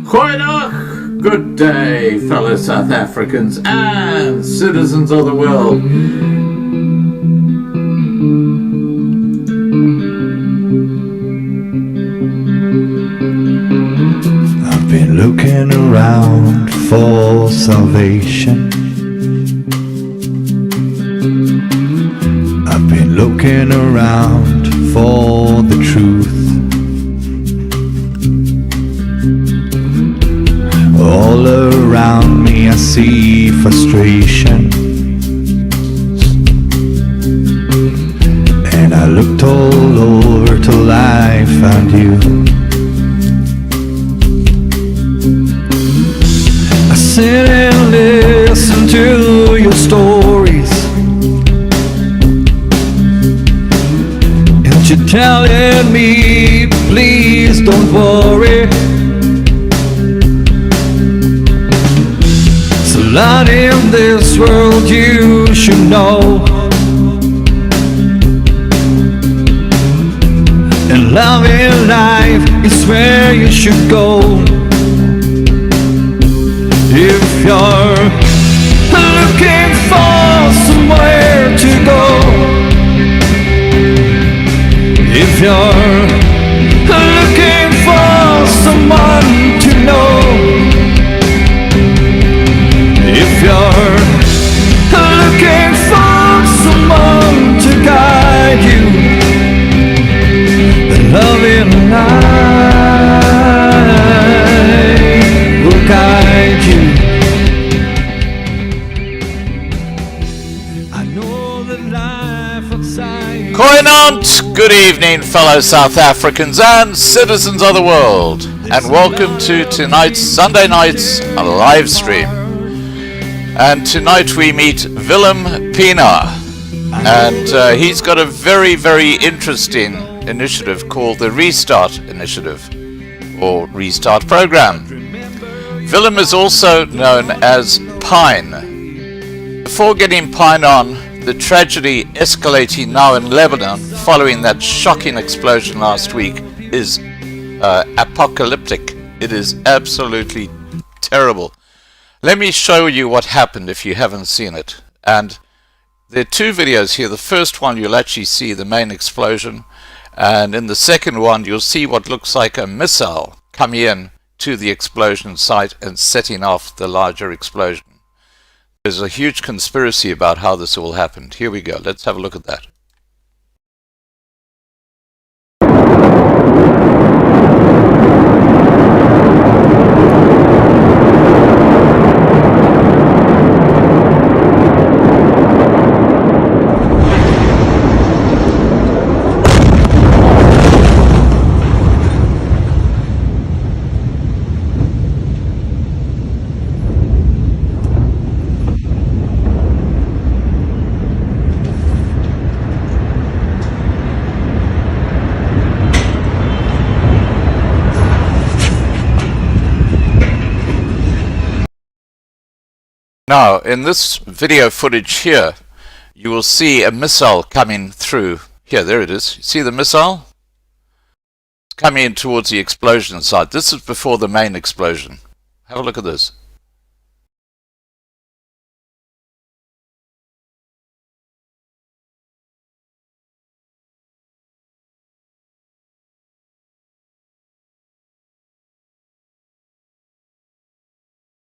Goeiedag, good day, fellow South Africans and citizens of the world. I've been looking around for salvation. I've been looking around for the truth. All around me I see frustration, and I looked all over till I found you. I sit and listen to your stories, and you're telling me, please don't worry. Lot in this world you should know, and love in life is where you should go. If you're looking for somewhere to go, if you're looking for someone to know, if you're looking for someone to guide you, then love in life will guide you. I know that life outside. Goeienaand, good evening, fellow South Africans and citizens of the world, and welcome to tonight's Sunday night's live stream. And tonight we meet Willem Pienaar, and he's got a very, very interesting initiative called the Restart Initiative, or Restart Program. Willem is also known as Pine. Before getting Pine on, the tragedy escalating now in Lebanon following that shocking explosion last week is apocalyptic. It is absolutely terrible. Let me show you what happened if you haven't seen it. And there are two videos here. The first one you'll actually see the main explosion, and in the second one you'll see what looks like a missile coming in to the explosion site and setting off the larger explosion. There's a huge conspiracy about how this all happened. Here we go. Let's have a look at that. Now, in this video footage here, you will see a missile coming through. Here, there it is. See the missile? It's coming in towards the explosion site. This is before the main explosion. Have a look at this.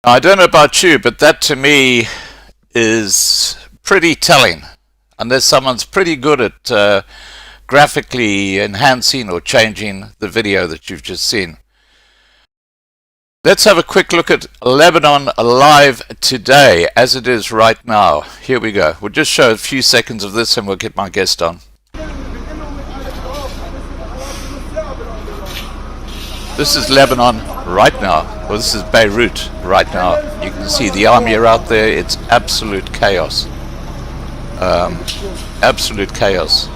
I don't know about you, but that to me is pretty telling, unless someone's pretty good at graphically enhancing or changing the video that you've just seen. Let's have a quick look at Lebanon live today as it is right now. Here we go. We'll just show a few seconds of this and we'll get my guest on. This is Lebanon right now. Well, this is Beirut right now. You can see the army are out there. It's absolute chaos. Absolute chaos.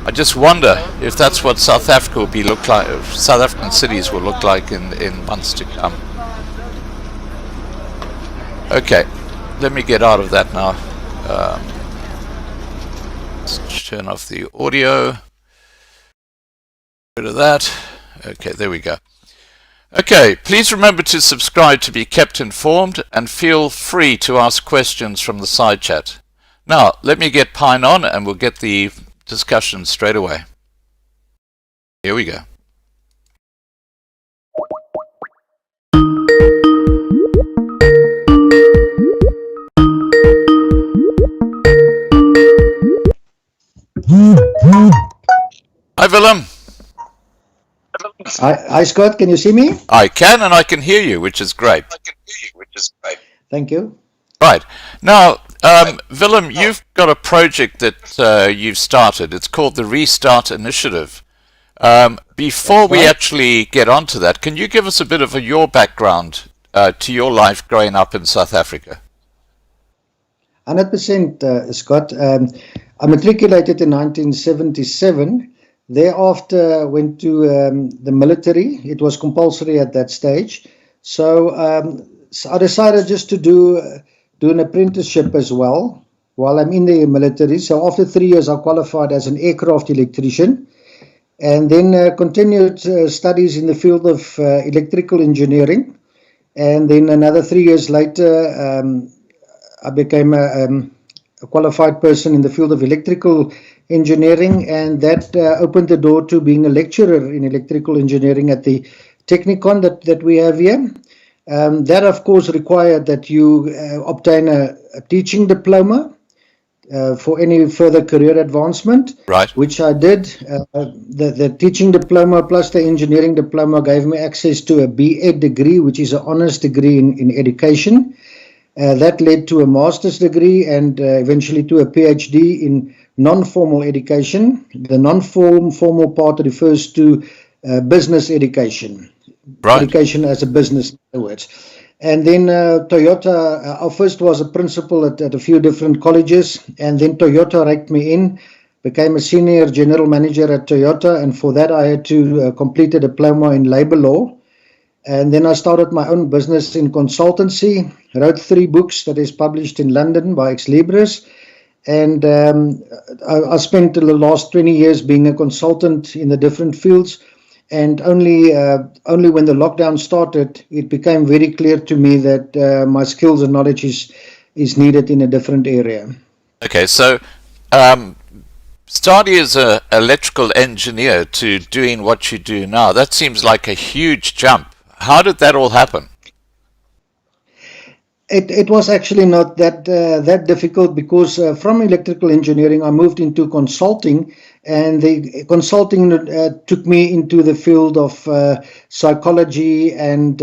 I just wonder if that's what South Africa will be look like. South African cities will look like in months to come. Okay, let me get out of that now. Let's turn off the audio. Rid of that. Okay, there we go. Okay, please remember to subscribe to be kept informed and feel free to ask questions from the side chat. Now, let me get Pine on and we'll get the discussion straight away. Here we go. Hi, Willem. Hi, Scott. Can you see me? I can, and I can hear you, which is great. Thank you. Right. Now, Willem, you've got a project that you've started. It's called the Restart Initiative. Before we actually get onto that, can you give us a bit of your background to your life growing up in South Africa? 100%, Scott. I matriculated in 1977. Thereafter, went to the military. It was compulsory at that stage. So I decided just to do an apprenticeship as well while I'm in the military. So after 3 years, I qualified as an aircraft electrician, and then continued studies in the field of electrical engineering. And then another 3 years later, I became a qualified person in the field of electrical engineering, and that opened the door to being a lecturer in electrical engineering at the Technikon that we have here. That, of course, required that you obtain a teaching diploma for any further career advancement, right? Which I did. The teaching diploma plus the engineering diploma gave me access to a B.Ed degree, which is an honors degree in education. That led to a master's degree and eventually to a PhD in non-formal education. The non-formal part refers to business education, right. Education as a business, in other words. And then Toyota, I first was a principal at a few different colleges, and then Toyota raked me in, became a senior general manager at Toyota, and for that I had to complete a diploma in labor law. And then I started my own business in consultancy, wrote 3 books that is published in London by Ex Libris. And I spent the last 20 years being a consultant in the different fields. And only when the lockdown started, it became very clear to me that my skills and knowledge is needed in a different area. Okay, so starting as an electrical engineer to doing what you do now, that seems like a huge jump. How did that all happen? It was actually not that difficult, because from electrical engineering I moved into consulting, and the consulting took me into the field of psychology and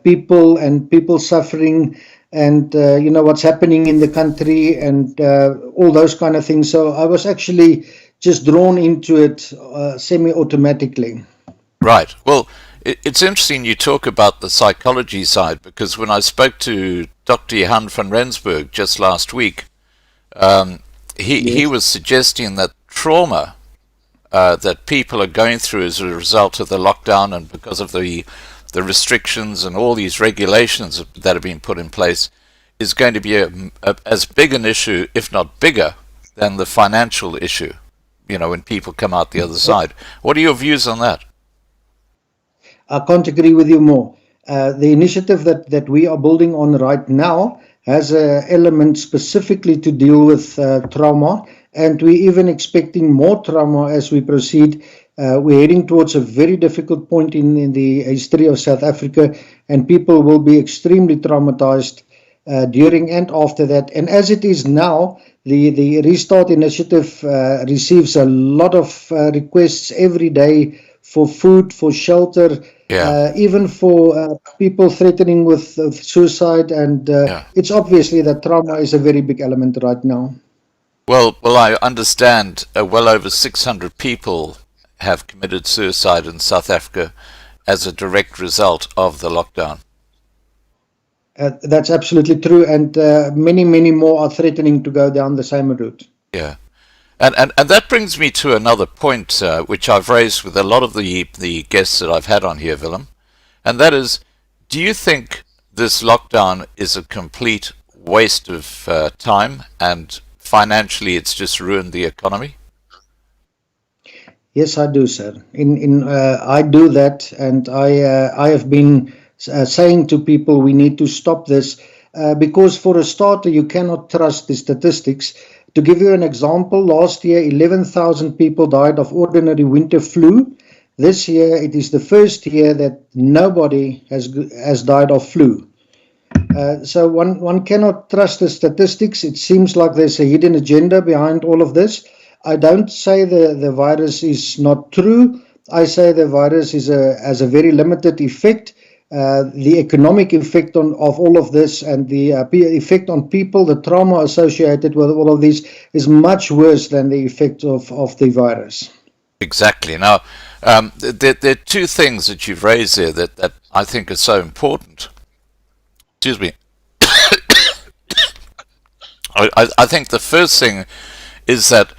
people suffering, and what's happening in the country, and all those kind of things. So I was actually just drawn into it semi-automatically. Right. Well, it's interesting you talk about the psychology side, because when I spoke to Dr. Johan van Rensburg just last week, he was suggesting that trauma that people are going through as a result of the lockdown and because of the restrictions and all these regulations that have been put in place is going to be as big an issue, if not bigger, than the financial issue, when people come out the other side. What are your views on that? I can't agree with you more. The initiative that we are building on right now has an element specifically to deal with trauma, and we're even expecting more trauma as we proceed. We're heading towards a very difficult point in the history of South Africa, and people will be extremely traumatized during and after that. And as it is now, the Restart Initiative receives a lot of requests every day for food, for shelter, even for people threatening with suicide, and it's obviously that trauma is a very big element right now. Well, I understand well over 600 people have committed suicide in South Africa as a direct result of the lockdown. That's absolutely true, and many more are threatening to go down the same route. Yeah. And that brings me to another point, which I've raised with a lot of the guests that I've had on here, Willem, and that is, do you think this lockdown is a complete waste of time, and financially it's just ruined the economy? Yes, I do, sir. I do that, and I have been saying to people we need to stop this because, for a starter, you cannot trust the statistics. To give you an example, last year 11,000 people died of ordinary winter flu. This year it is the first year that nobody has died of flu. So one cannot trust the statistics. It seems like there's a hidden agenda behind all of this. I don't say the virus is not true. I say the virus has a very limited effect. The economic effect of all of this and the effect on people, the trauma associated with all of this is much worse than the effect of the virus. Exactly. Now, there are two things that you've raised there that I think are so important. Excuse me. I think the first thing is that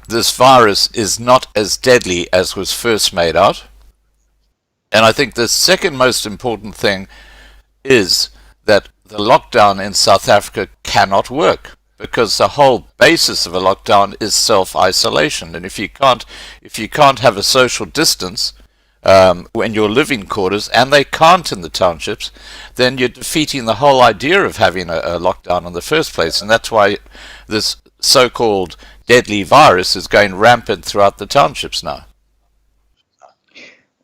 this virus is not as deadly as was first made out. And I think the second most important thing is that the lockdown in South Africa cannot work, because the whole basis of a lockdown is self-isolation. And if you can't have a social distance when you're living quarters, and they can't in the townships, then you're defeating the whole idea of having a lockdown in the first place. And that's why this so-called deadly virus is going rampant throughout the townships now.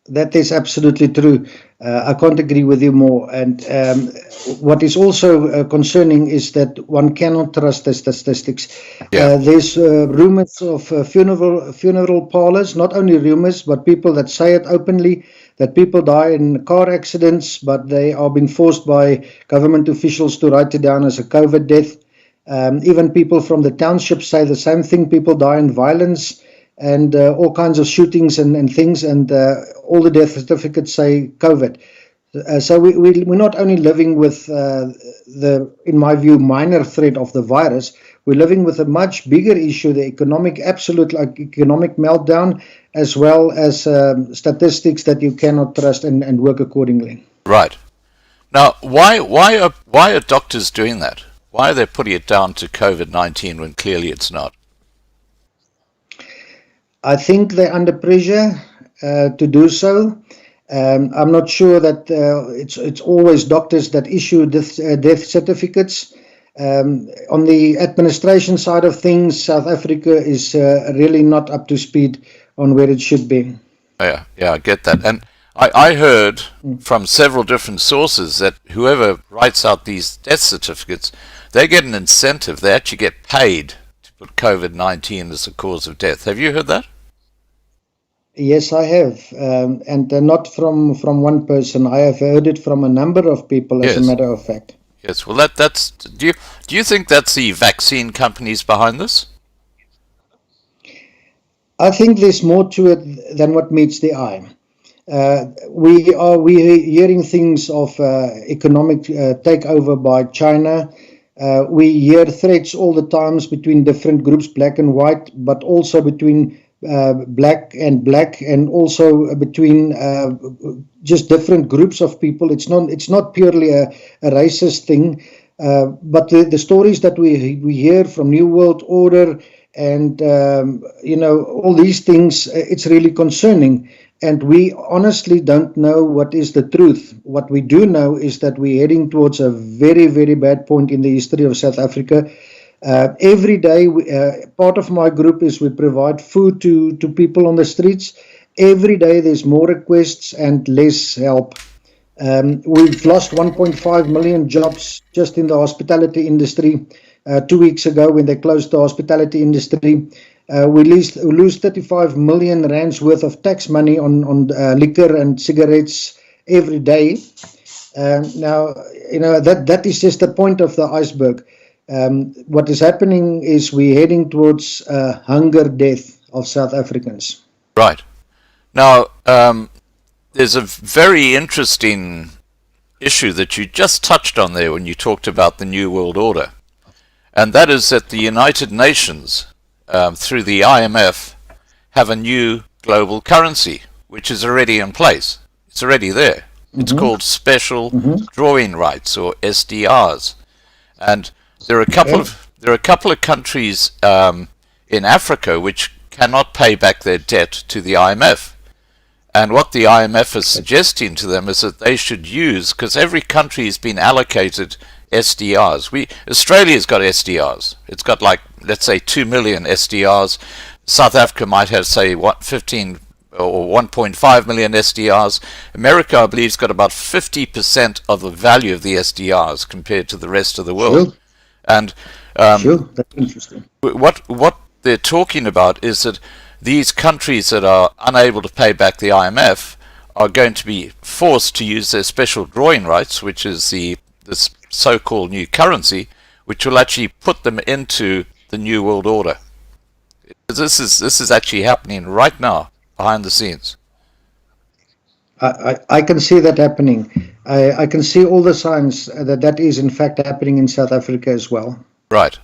That is absolutely true. I can't agree with you more. And what is also concerning is that one cannot trust the statistics. Yeah. There's rumors of funeral parlors, not only rumors, but people that say it openly, that people die in car accidents, but they are being forced by government officials to write it down as a COVID death. Even people from the township say the same thing. People die in violence and all kinds of shootings and things, and all the death certificates say COVID. So we're not only living with in my view, minor threat of the virus, we're living with a much bigger issue, the absolute economic meltdown, as well as statistics that you cannot trust and work accordingly. Right. Now, why are doctors doing that? Why are they putting it down to COVID-19 when clearly it's not? I think they're under pressure to do so. I'm not sure that it's always doctors that issue death certificates. On the administration side of things, South Africa is really not up to speed on where it should be. Yeah, I get that. And I heard from several different sources that whoever writes out these death certificates, they get an incentive. They actually get paid to put COVID-19 as the cause of death. Have you heard that? Yes, I have, and not from one person. I have heard it from a number of people, as a matter of fact. Yes, well, that's. Do you think that's the vaccine companies behind this? I think there's more to it than what meets the eye. We're hearing things of economic takeover by China. We hear threats all the times between different groups, black and white, but also between black, and also between just different groups of people. It's not purely a racist thing, but the stories that we hear from New World Order and all these things, it's really concerning. And we honestly don't know what is the truth. What we do know is that we're heading towards a very, very bad point in the history of South Africa. Every day, part of my group is we provide food to people on the streets. Every day there's more requests and less help. We've lost 1.5 million jobs just in the hospitality industry. 2 weeks ago, when they closed the hospitality industry, we lose 35 million rands worth of tax money on liquor and cigarettes every day. Now, that is just the point of the iceberg. What is happening is we're heading towards hunger death of South Africans. Right. Now, there's a very interesting issue that you just touched on there when you talked about the New World Order. And that is that the United Nations, through the IMF, have a new global currency, which is already in place. It's already there. It's called Special Drawing Rights, or SDRs. And there are a couple of countries in Africa which cannot pay back their debt to the IMF. And what the IMF is suggesting to them is that they should use, because every country has been allocated SDRs. Australia's got SDRs. It's got like, let's say, 2 million SDRs. South Africa might have, say, 15 or 1.5 million SDRs. America, I believe, has got about 50% of the value of the SDRs compared to the rest of the world. Sure. And Sure, that's interesting. what they're talking about is that these countries that are unable to pay back the IMF are going to be forced to use their special drawing rights, which is this so-called new currency, which will actually put them into the New World Order. This is actually happening right now behind the scenes. I can see that happening. I can see all the signs that is in fact happening in South Africa as well. Right.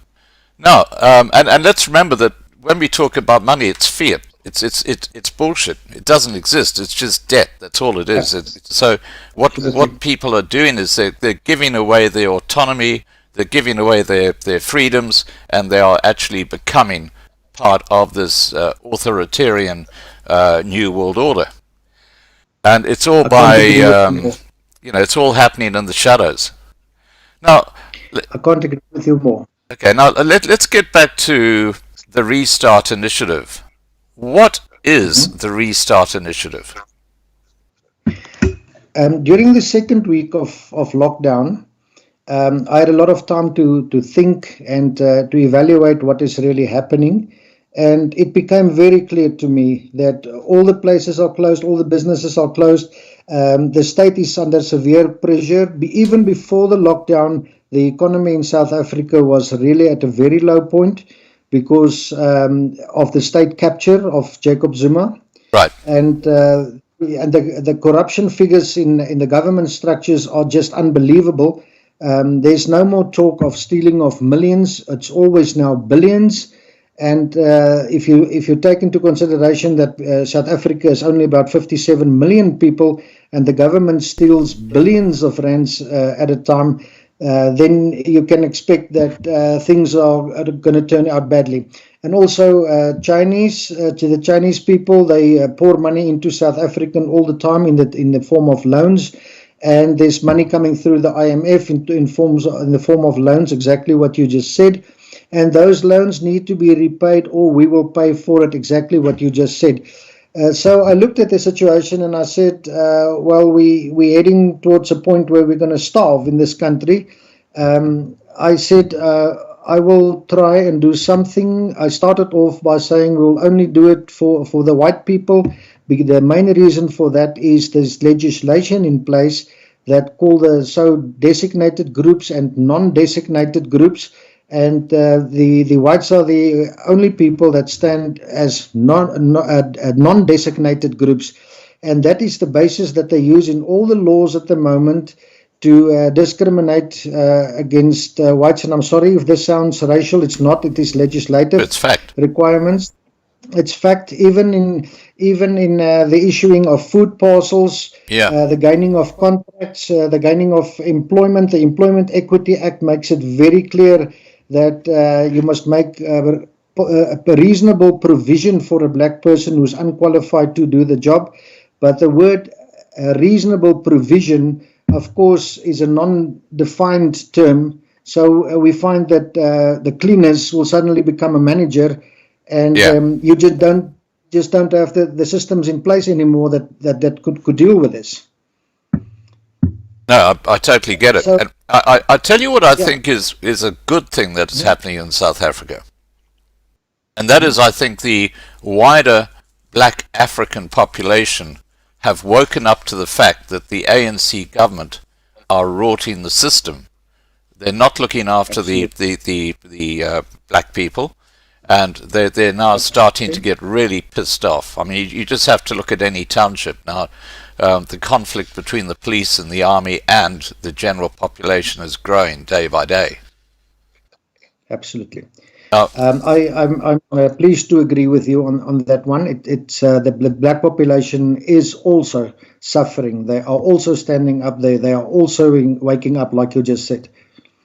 Now, and let's remember that when we talk about money, it's fiat. It's bullshit. It doesn't exist. It's just debt. That's all it is. So what people are doing is they're giving away their autonomy, they're giving away their freedoms, and they are actually becoming part of this authoritarian New World Order. And it's all it's all happening in the shadows. Now, I can't agree with you more. Okay, now let's get back to the Restart Initiative. What is the Restart Initiative? During the second week of lockdown, I had a lot of time to think and to evaluate what is really happening. And it became very clear to me that all the places are closed, all the businesses are closed. The state is under severe pressure. Even before the lockdown, the economy in South Africa was really at a very low point because of the state capture of Jacob Zuma. Right. And the corruption figures in the government structures are just unbelievable. There's no more talk of stealing of millions. It's always now billions. And if you take into consideration that South Africa is only about 57 million people and the government steals billions of rands at a time, then you can expect that things are going to turn out badly. And also to the Chinese people, they pour money into South African all the time in the form of loans. And there's money coming through the IMF in the form of loans, exactly what you just said. And those loans need to be repaid or we will pay for it, exactly what you just said. So I looked at the situation and I said, well, we're heading towards a point where we're going to starve in this country. I said, I will try and do something. I started off by saying we'll only do it for the white people. The main reason for that is there's legislation in place that call the so designated groups and non-designated groups. And the whites are the only people that stand as non-designated groups. And that is the basis that they use in all the laws at the moment to discriminate against whites. And I'm sorry if this sounds racial. It's not. It is legislative. It's fact. Requirements. It's fact. Even in the issuing of food parcels, the gaining of contracts, the gaining of employment. The Employment Equity Act makes it very clear that you must make a reasonable provision for a black person who's unqualified to do the job. But the word reasonable provision, of course, is a non-defined term. So we find that the cleaners will suddenly become a manager, and you just don't have the systems in place anymore that could deal with this. No, I totally get it. So, and I tell you what I think is a good thing that is happening in South Africa. And that is, I think, the wider black African population have woken up to the fact that the ANC government are rorting the system. They're not looking after the black people, and they're now starting to get really pissed off. I mean, you just have to look at any township now. The conflict between the police and the army and the general population is growing day by day. Absolutely. I'm pleased to agree with you on that one. It's the black population is also suffering. They are also standing up there. They are also waking up, like you just said.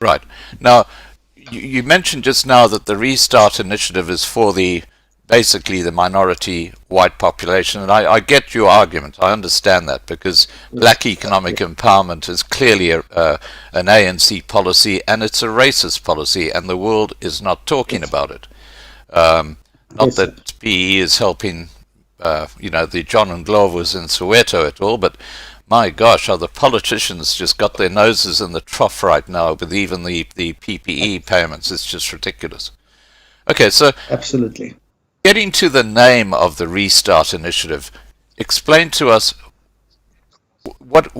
Right. Now, you mentioned just now that the Restart Initiative is for the basically the minority white population. And I get your argument. I understand that, because black economic empowerment is clearly an ANC policy, and it's a racist policy, and the world is not talking about it. Not that PE is helping, the John and Glovers in Soweto at all, but my gosh, how the politicians just got their noses in the trough right now with even the PPE payments. It's just ridiculous. Okay, so absolutely. Getting to the name of the Restart Initiative, explain to us what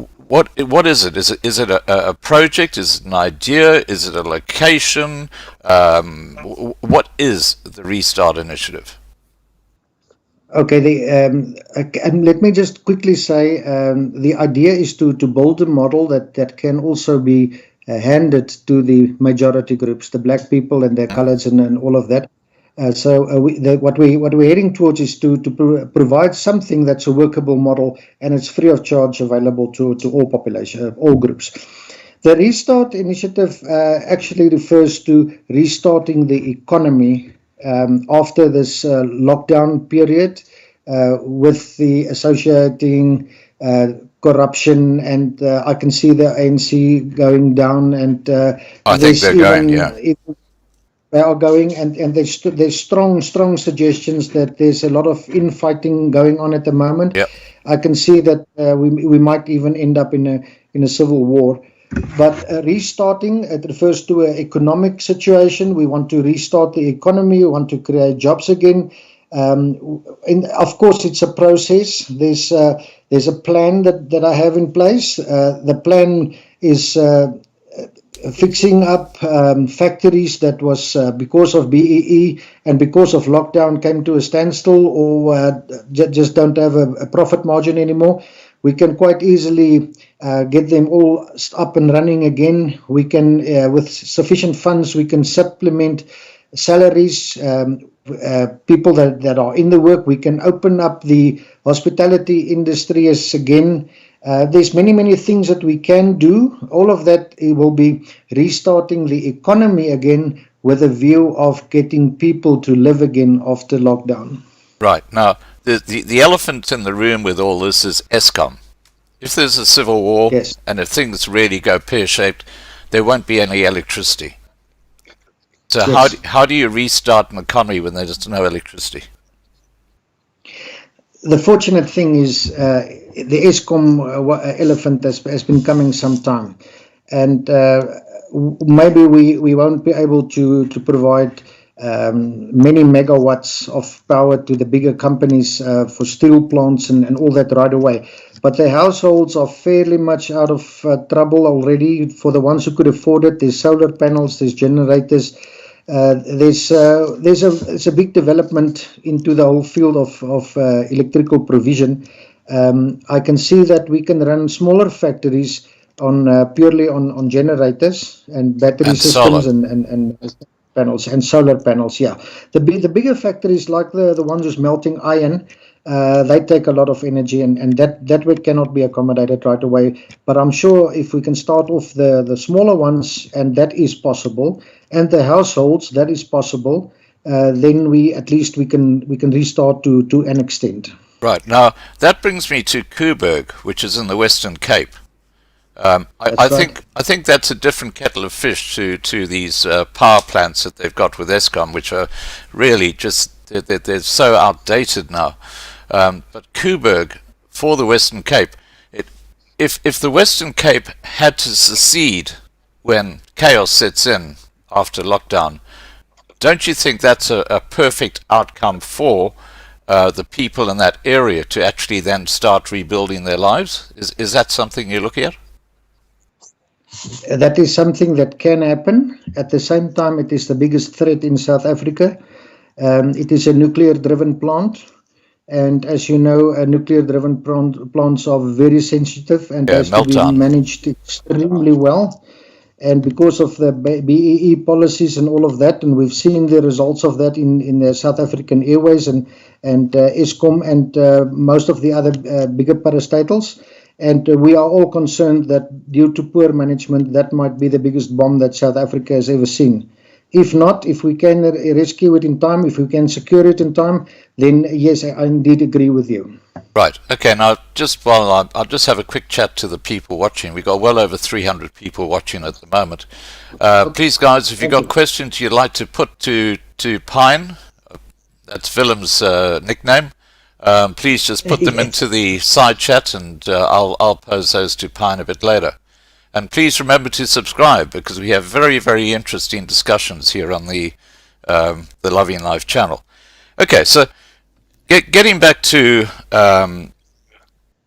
is it? Is it a project? Is it an idea? Is it a location? What is the Restart Initiative? Okay, and let me just quickly say, the idea is to build a model that can also be handed to the majority groups, the black people and their colors and all of that. What we're heading towards is to provide something that's a workable model, and it's free of charge, available to all population, all groups. The Restart Initiative actually refers to restarting the economy after this lockdown period, with the associating corruption, and I can see the ANC going down, and I think they're going, yeah. They are going, and there's strong suggestions that there's a lot of infighting going on at the moment. Yep. I can see that we might even end up in a civil war. But restarting, it refers to an economic situation. We want to restart the economy. We want to create jobs again. And of course, it's a process. There's a plan that I have in place. The plan is fixing up factories that was because of BEE and because of lockdown came to a standstill, or just don't have a profit margin anymore. We can quite easily get them all up and running again. We can, with sufficient funds, we can supplement salaries, people that are in the work. We can open up the hospitality industry again. There's many things that we can do. All of that will be restarting the economy again, with a view of getting people to live again after lockdown. Right. Now, the elephant in the room with all this is Eskom. If there's a civil war, yes, and if things really go pear-shaped, there won't be any electricity. So yes, how do you restart an economy when there's no electricity? The fortunate thing is the Eskom elephant has been coming some time, and maybe we won't be able to provide many megawatts of power to the bigger companies for steel plants and all that right away. But the households are fairly much out of trouble already. For the ones who could afford it, there's solar panels, there's generators. There's a big development into the whole field of electrical provision. I can see that we can run smaller factories on purely on generators and battery systems and panels and solar panels. Yeah, the bigger factories like the ones who's melting iron, they take a lot of energy, and that way cannot be accommodated right away. But I'm sure if we can start off the smaller ones, and that is possible, and the households, that is possible, then we can restart to an extent. Right. Now that brings me to Coburg, which is in the Western Cape. I think that's a different kettle of fish to these power plants that they've got with Eskom, which are really just they're so outdated now. But Coburg for the Western Cape, if the Western Cape had to secede when chaos sets in after lockdown, don't you think that's a perfect outcome for the people in that area to actually then start rebuilding their lives? Is that something you're looking at? That is something that can happen. At the same time, it is the biggest threat in South Africa. It is a nuclear-driven plant. And as you know, nuclear-driven plants are very sensitive and has to be managed extremely well. And because of the BEE policies and all of that, and we've seen the results of that in the South African Airways and Eskom and most of the other bigger parastatals. And we are all concerned that due to poor management, that might be the biggest bomb that South Africa has ever seen. If not, if we can rescue it in time, if we can secure it in time, then yes, I indeed agree with you. Right. Okay. Now, just while I'll just have a quick chat to the people watching. We've got well over 300 people watching at the moment. Please, guys, if you've got questions you'd like to put to Pine, that's Willem's nickname, please just put them into the side chat, and I'll pose those to Pine a bit later. And please remember to subscribe, because we have very, very interesting discussions here on the Loving Life channel. Okay, so getting back to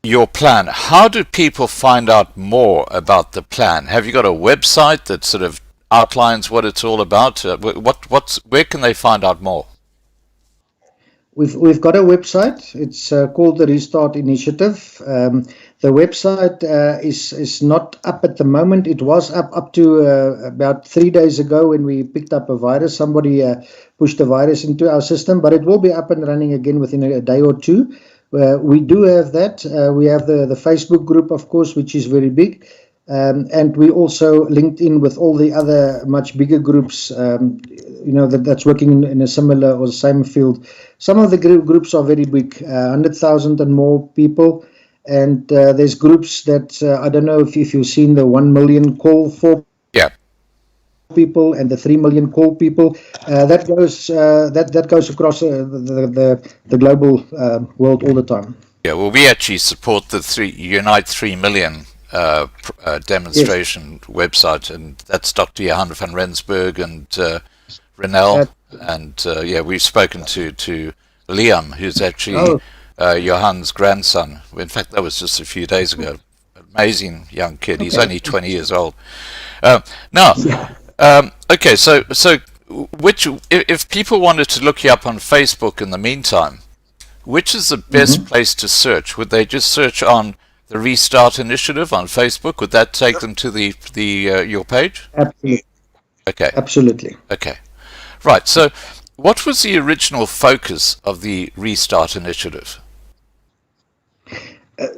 your plan, how do people find out more about the plan? Have you got a website that sort of outlines what it's all about? Where can they find out more? We've got a website. It's called the Restart Initiative. The website is not up at the moment. It was up to about 3 days ago when we picked up a virus. Somebody pushed a virus into our system, but it will be up and running again within a day or two. We do have that. We have the Facebook group, of course, which is very big. And we also linked in with all the other much bigger groups, that's working in a similar or same field. Some of the groups are very big, 100,000 and more people. And there's groups that, I don't know if you've seen the 1 million call for people and the 3 million call people. That goes across the global world all the time. Yeah, well, we actually support the Unite 3 Million demonstration website, and that's Dr. Johan van Rensburg and Renel, and we've spoken to Liam, who's actually Johan's grandson. In fact, that was just a few days ago. Amazing young kid. He's only 20 years old. Okay, so if people wanted to look you up on Facebook in the meantime, which is the best place to search? Would they just search on the Restart Initiative on Facebook? Would that take them to the your page? Absolutely. Okay. Absolutely. Okay. Right. So, what was the original focus of the Restart Initiative?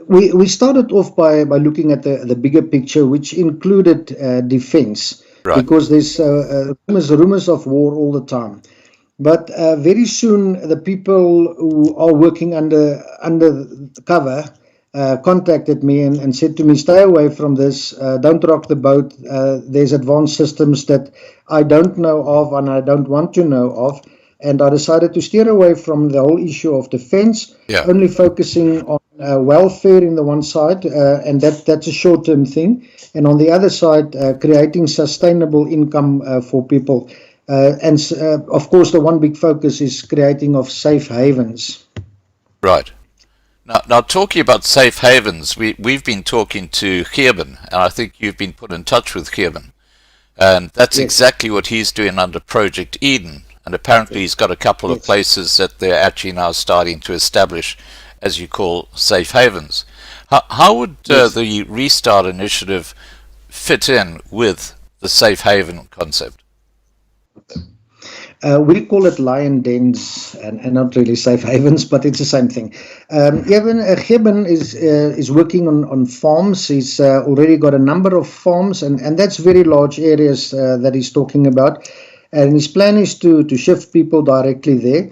We started off by looking at the bigger picture, which included defense, right, because there's rumors of war all the time. But very soon, the people who are working under cover contacted me and said to me, stay away from this, don't rock the boat. There's advanced systems that I don't know of and I don't want to know of. And I decided to steer away from the whole issue of defense, only focusing on welfare in the one side, and that's a short-term thing. And on the other side, creating sustainable income for people. And of course, the one big focus is creating of safe havens. Right. Now talking about safe havens, we've been talking to Gerben, and I think you've been put in touch with Gerben. And that's exactly what he's doing under Project Eden. And apparently he's got a couple of places that they're actually now starting to establish, as you call, safe havens. How would the Restart Initiative fit in with the safe haven concept? We call it lion dens and not really safe havens, but it's the same thing. Gerben is working on farms. He's already got a number of farms, and that's very large areas that he's talking about. And his plan is to shift people directly there.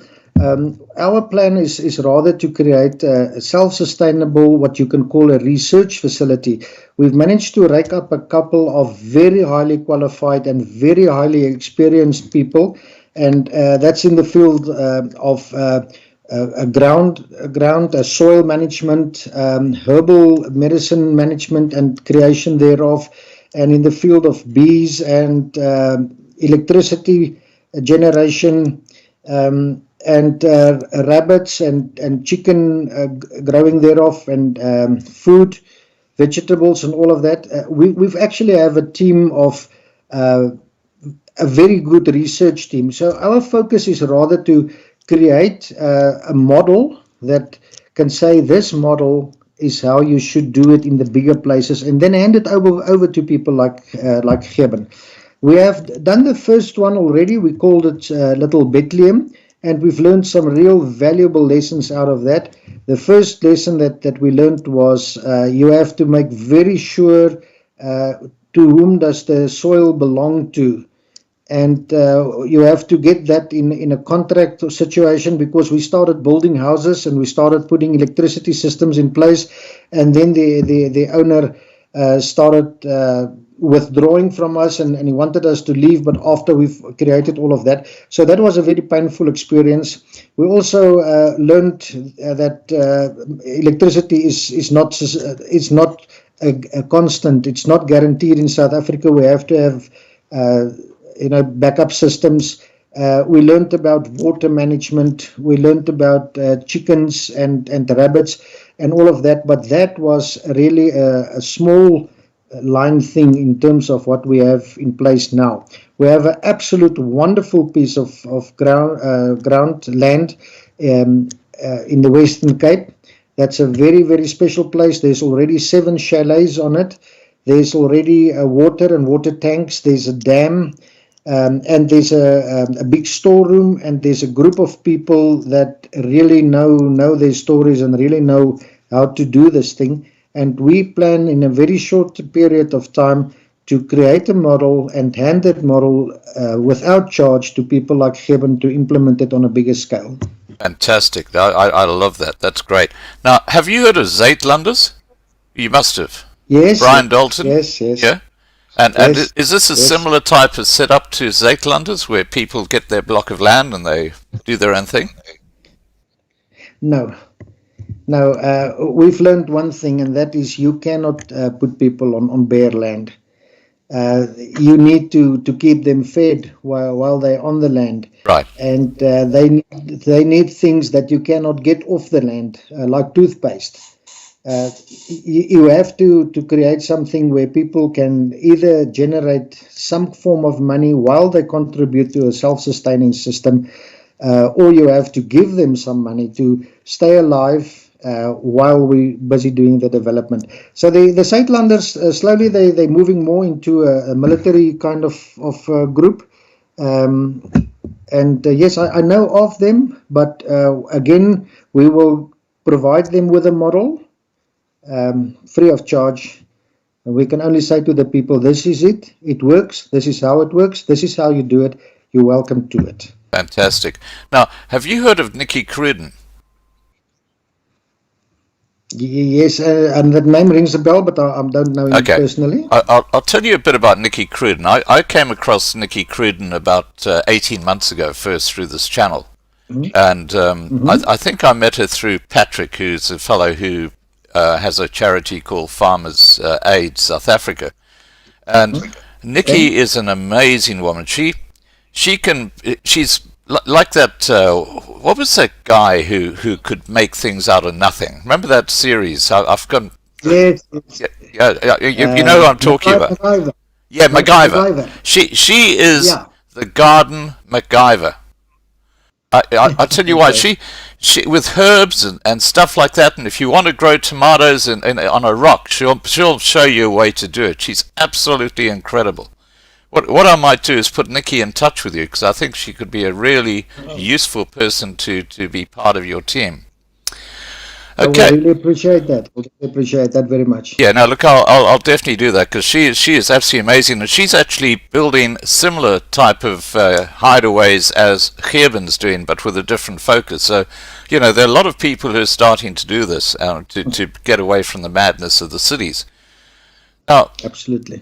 Our plan is rather to create a self-sustainable, what you can call a research facility. We've managed to rake up a couple of very highly qualified and very highly experienced people, and that's in the field of ground soil management, herbal medicine management and creation thereof, and in the field of bees and electricity generation, and rabbits and chicken growing thereof, and food, vegetables and all of that. We've actually have a team of a very good research team. So our focus is rather to create a model that can say this model is how you should do it in the bigger places, and then hand it over to people like Gerben. We have done the first one already. We called it Little Bethlehem, and we've learned some real valuable lessons out of that. The first lesson that we learned was you have to make very sure to whom does the soil belong to. and you have to get that in a contract situation, because we started building houses and we started putting electricity systems in place, and then the owner started withdrawing from us, and he wanted us to leave, but after we've created all of that. So that was a very painful experience. We also learned that electricity is not a constant. It's not guaranteed in South Africa. We have to have backup systems. We learned about water management. We learned about chickens and rabbits and all of that. But that was really a small line thing in terms of what we have in place now. We have an absolute wonderful piece of ground land in the Western Cape. That's a very, very special place. There's already 7 chalets on it. There's already water and water tanks. There's a dam, and there's a big storeroom, and there's a group of people that really know their stories and really know how to do this thing. And we plan in a very short period of time to create a model and hand that model without charge to people like Geben to implement it on a bigger scale. Fantastic. I love that. That's great. Now, have you heard of Zeitlanders? You must have. Yes. Brian Dalton? Yes. Yeah? And is this a similar type of setup to Zeitlanders, where people get their block of land and they do their own thing? No, we've learned one thing, and that is you cannot put people on bare land. You need to keep them fed while they're on the land. Right. And they need things that you cannot get off the land, like toothpaste. You have to create something where people can either generate some form of money while they contribute to a self-sustaining system, or you have to give them some money to stay alive while we're busy doing the development. So the Zeitlanders, slowly they're moving more into a military kind of group. Yes, I know of them, but again, we will provide them with a model free of charge. We can only say to the people, this is it, it works, this is how it works, this is how you do it, you're welcome to it. Fantastic. Now, have you heard of Nicky Cruden? Yes, and that name rings a bell, but I don't know him personally. I'll tell you a bit about Nicky Cruden. I came across Nicky Cruden about 18 months ago, first through this channel. Mm-hmm. And I think I met her through Patrick, who's a fellow who has a charity called Farmers Aid South Africa. And Nicky is an amazing woman. She's like that, what was that guy who could make things out of nothing? Remember that series? I've forgotten. Yes. You know who I'm talking about. MacGyver. Yeah, MacGyver. She is the garden MacGyver. I tell you why. She with herbs and stuff like that, and if you want to grow tomatoes on a rock, she'll show you a way to do it. She's absolutely incredible. What I might do is put Nicky in touch with you, because I think she could be a really useful person to be part of your team. Okay. I really appreciate that. I appreciate that very much. Yeah, no, look, I'll definitely do that, because she is absolutely amazing, and she's actually building similar type of hideaways as Geben's doing, but with a different focus. So, there are a lot of people who are starting to do this to get away from the madness of the cities. Now, absolutely.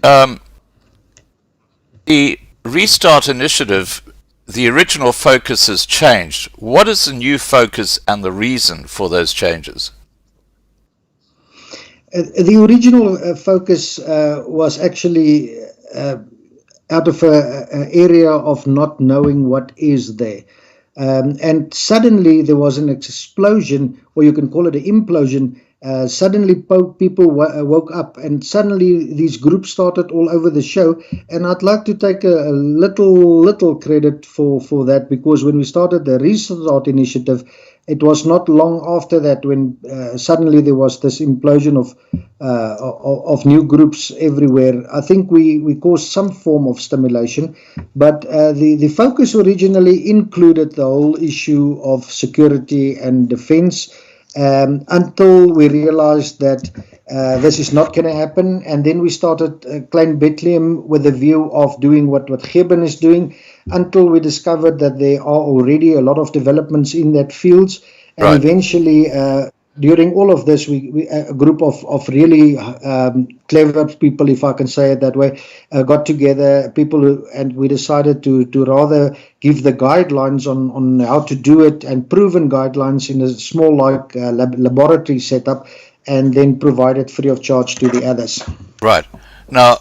The Restart Initiative, the original focus has changed. What is the new focus and the reason for those changes? The original focus was actually out of an area of not knowing what is there. And suddenly there was an explosion, or you can call it an implosion. Suddenly people woke up, and suddenly these groups started all over the show. And I'd like to take a little credit for that, because when we started the Restart Initiative, it was not long after that when suddenly there was this implosion of new groups everywhere. I think we caused some form of stimulation, but the focus originally included the whole issue of security and defense. Until we realized that this is not going to happen. And then we started Klein Bethlehem with the view of doing what Geben is doing, until we discovered that there are already a lot of developments in that fields. And Right. eventually, during all of this, we a group of really clever people, if I can say it that way, got together, and we decided to rather give the guidelines on how to do it, and proven guidelines in a small laboratory setup, and then provide it free of charge to the others. Right. Now,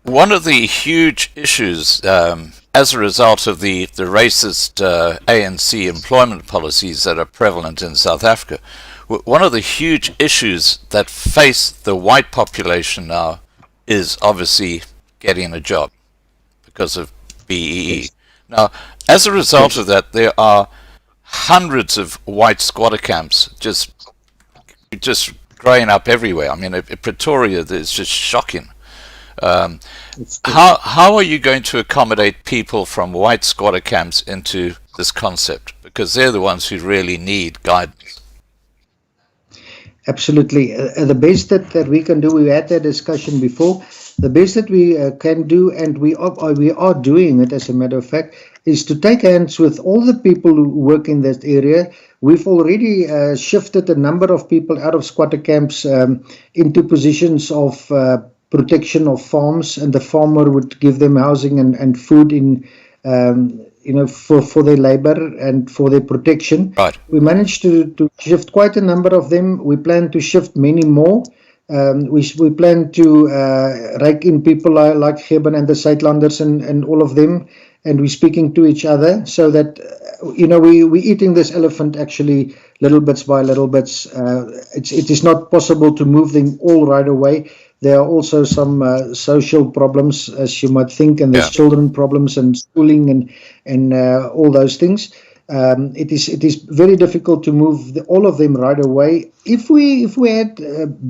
one of the huge issues as a result of the racist ANC employment policies that are prevalent in South Africa, one of the huge issues that face the white population now is obviously getting a job because of BEE. Yes. Now, as a result of that, there are hundreds of white squatter camps just growing up everywhere. I mean, Pretoria is just shocking. How are you going to accommodate people from white squatter camps into this concept? Because they're the ones who really need guidance. Absolutely. The best that we can do, we had that discussion before, the best that we can do, and we are doing it, as a matter of fact, is to take hands with all the people who work in that area. We've already shifted a number of people out of squatter camps into positions of protection of farms, and the farmer would give them housing and food in for their labor and for their protection. Right. We managed to shift quite a number of them. We plan to shift many more. We plan to rake in people like Geben and the Zuidlanders and all of them, and we're speaking to each other, so that we're eating this elephant actually little bits by little bits. It is not possible to move them all right away. There are also some social problems, as you might think, and there's children problems and schooling and all those things. It is very difficult to move all of them right away. If we had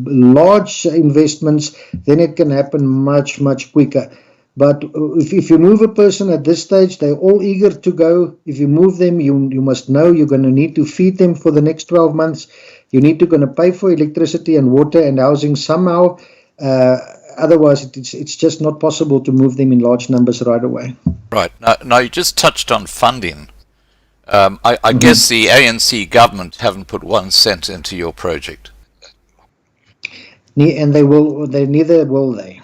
large investments, then it can happen much quicker. But if you move a person at this stage, they're all eager to go. If you move them, you must know you're going to need to feed them for the next 12 months. You need to going to pay for electricity and water and housing somehow. Otherwise, it's just not possible to move them in large numbers right away. Right. Now you just touched on funding. I guess the ANC government haven't put 1 cent into your project. And neither will they.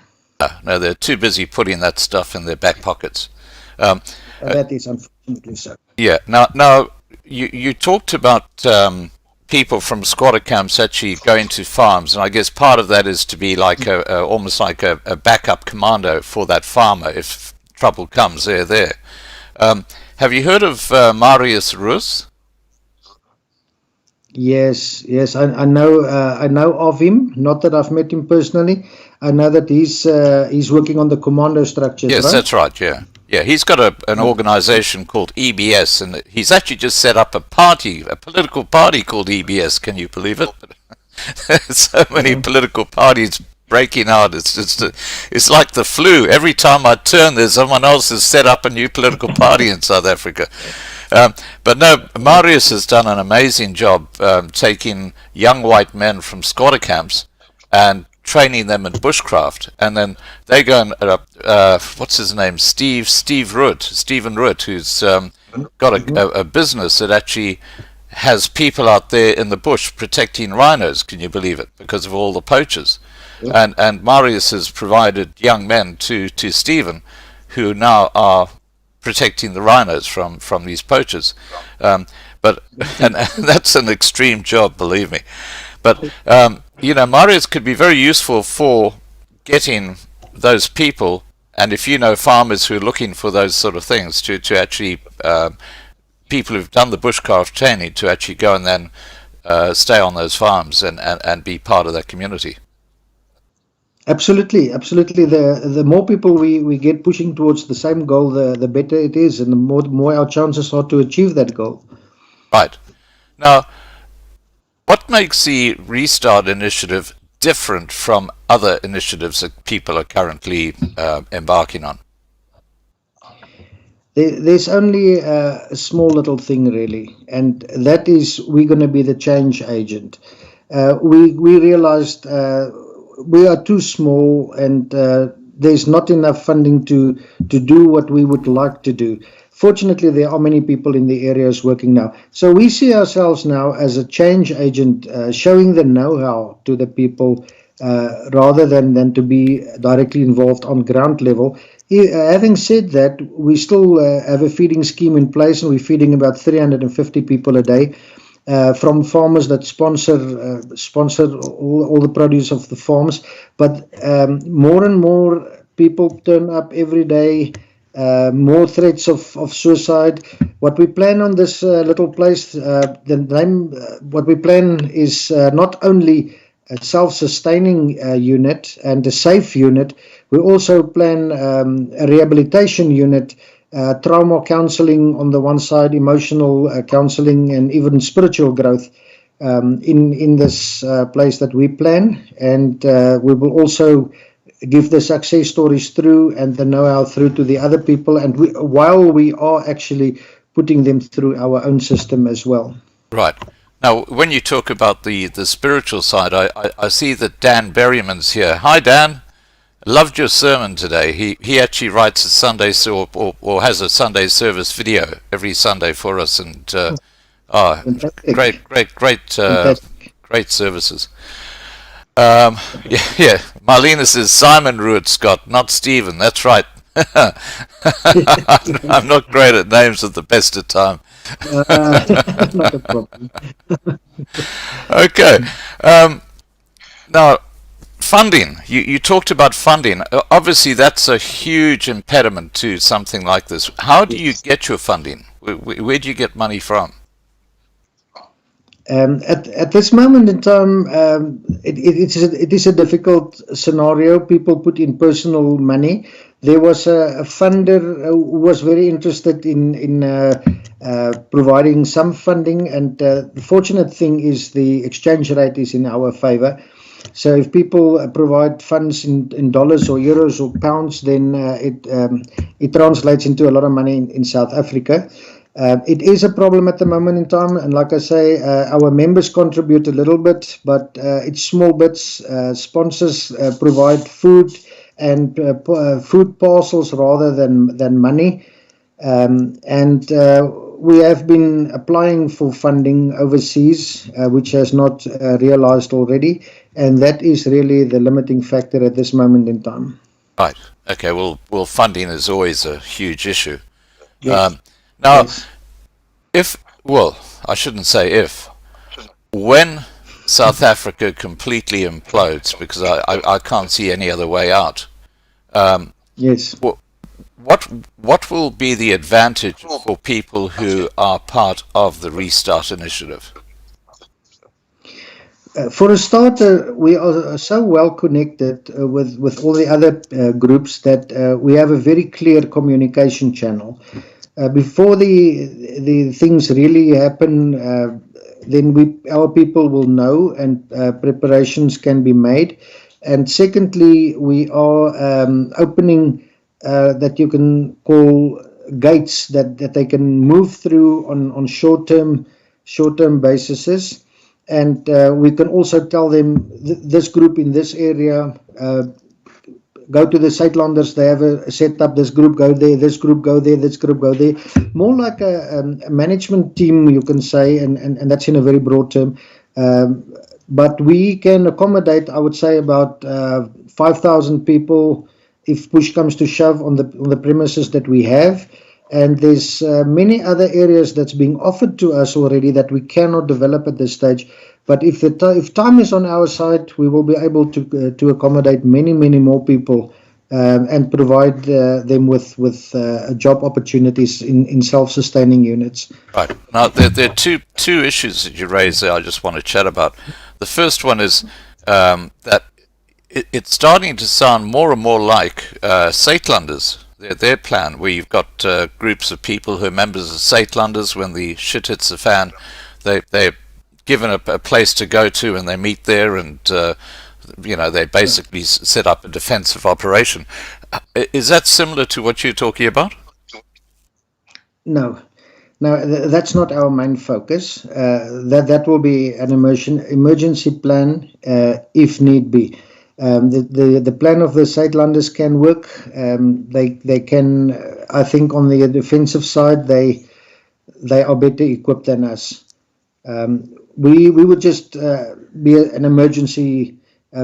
No, they're too busy putting that stuff in their back pockets. That is unfortunately so. Yeah. Now you talked about people from squatter camps actually going to farms, and I guess part of that is to be like almost like a backup commando for that farmer if trouble comes. They're there. Have you heard of Marius Roos? Yes, I know of him. Not that I've met him personally. I know that he's working on the commando structures. Yes, right? That's right. Yeah. He's got an organization called EBS, and he's actually just set up a political party called EBS. Can you believe it? There's so many political parties breaking out. It's like the flu. Every time I turn, there's someone else has set up a new political party in South Africa. But no, Marius has done an amazing job taking young white men from squatter camps and training them in bushcraft, and then they go and what's his name, Stephen Root, who's got a business that actually has people out there in the bush protecting rhinos. Can you believe it? Because of all the poachers. And Marius has provided young men to Stephen, who now are protecting the rhinos from these poachers. But that's an extreme job, believe me. But Marius could be very useful for getting those people, and if you know farmers who are looking for those sort of things, to actually people who've done the bushcraft training to actually go and then stay on those farms and be part of that community. Absolutely. The more people we get pushing towards the same goal, the better it is, and the more our chances are to achieve that goal. Right. Now, what makes the Restart initiative different from other initiatives that people are currently embarking on? There's only a small little thing, really, and that is we're going to be the change agent. We realized we are too small, and there's not enough funding to do what we would like to do. Fortunately, there are many people in the areas working now. So we see ourselves now as a change agent, showing the know-how to the people rather than to be directly involved on ground level. Having said that, we still have a feeding scheme in place, and we're feeding about 350 people a day. From farmers that sponsor all the produce of the farms, but more and more people turn up every day. More threats of suicide. What we plan on this little place, what we plan is not only a self-sustaining unit and a safe unit. We also plan a rehabilitation unit. Trauma counseling on the one side, emotional counseling, and even spiritual growth in this place that we plan. And we will also give the success stories through and the know-how through to the other people, and while we are actually putting them through our own system as well. Right. Now, when you talk about the spiritual side, I see that Dan Berryman's here. Hi, Dan. Loved your sermon today. He actually writes a Sunday or has a Sunday service video every Sunday for us, and great services. Yeah. Marlena says Simon Ruud Scott, not Stephen. That's right. I'm not great at names at the best of time. Not a problem. Okay. Now, funding. You talked about funding. Obviously, that's a huge impediment to something like this. How do you get your funding? Where do you get money from? At this moment in time, it is a difficult scenario. People put in personal money. There was a funder who was very interested in providing some funding, and the fortunate thing is the exchange rate is in our favor. So if people provide funds in dollars or euros or pounds, then it translates into a lot of money in South Africa. It is a problem at the moment in time, and like I say, our members contribute a little bit, but it's small bits. Sponsors provide food and food parcels rather than money, and we have been applying for funding overseas, which has not realized already, and that is really the limiting factor at this moment in time. Right. Okay. Well, funding is always a huge issue. Yes. Now, Yes. I shouldn't say if, when South Africa completely implodes, because I can't see any other way out. Yes. What will be the advantage for people who are part of the Restart Initiative? For a starter, we are so well connected with all the other groups that we have a very clear communication channel. Before the things really happen, then our people will know, and preparations can be made. And secondly, we are opening that you can call gates that they can move through on short-term basis. And we can also tell them this group in this area, go to the Suidlanders, they have a set up, this group go there, this group go there, this group go there. More like a management team, you can say, and that's in a very broad term. But we can accommodate, I would say, about 5,000 people if push comes to shove on the premises that we have. And there's many other areas that's being offered to us already that we cannot develop at this stage. But if time is on our side, we will be able to accommodate many more people and provide them with job opportunities in self-sustaining units. Right. Now, there are two issues that you raise there I just want to chat about. The first one is that it's starting to sound more and more like Suidlanders. Their plan, where you've got groups of people who are members of Suidlanders. When the shit hits the fan, they're given a place to go to, and they meet there, and they basically set up a defensive operation. Is that similar to what you're talking about? No, that's not our main focus. That will be an emergency plan if need be. The plan of the Zuidlanders can work. They can, I think, on the defensive side, they are better equipped than us. We would just be an emergency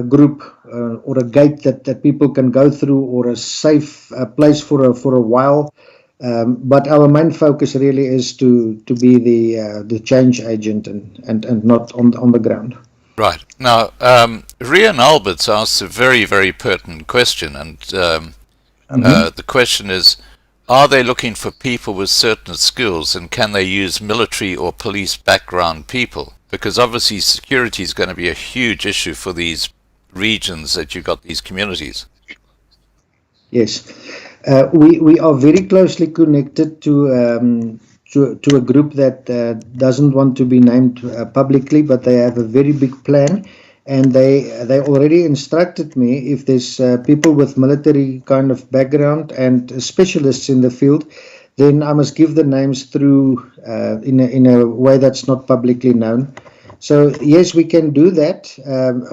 group or a gate that people can go through, or a safe place for a while. But our main focus really is to be the change agent and not on the ground. Right. Now, Rian Alberts asks a very, very pertinent question, and the question is, are they looking for people with certain skills, and can they use military or police background people? Because obviously security is going to be a huge issue for these regions that you've got, these communities. Yes. We are very closely connected to a group that doesn't want to be named publicly, but they have a very big plan, and they already instructed me, if there's people with military kind of background and specialists in the field, then I must give the names through in a way that's not publicly known. So yes, we can do that.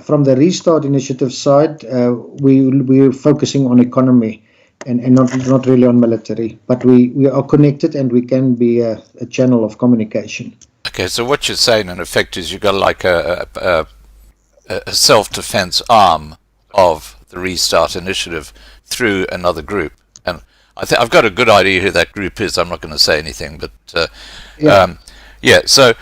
From the Restart Initiative side, we're focusing on economy and not really on military, but we are connected, and we can be a channel of communication. Okay, so what you're saying in effect is you've got like a self-defense arm of the Restart Initiative through another group, and I've got a good idea who that group is. I'm not going to say anything, but so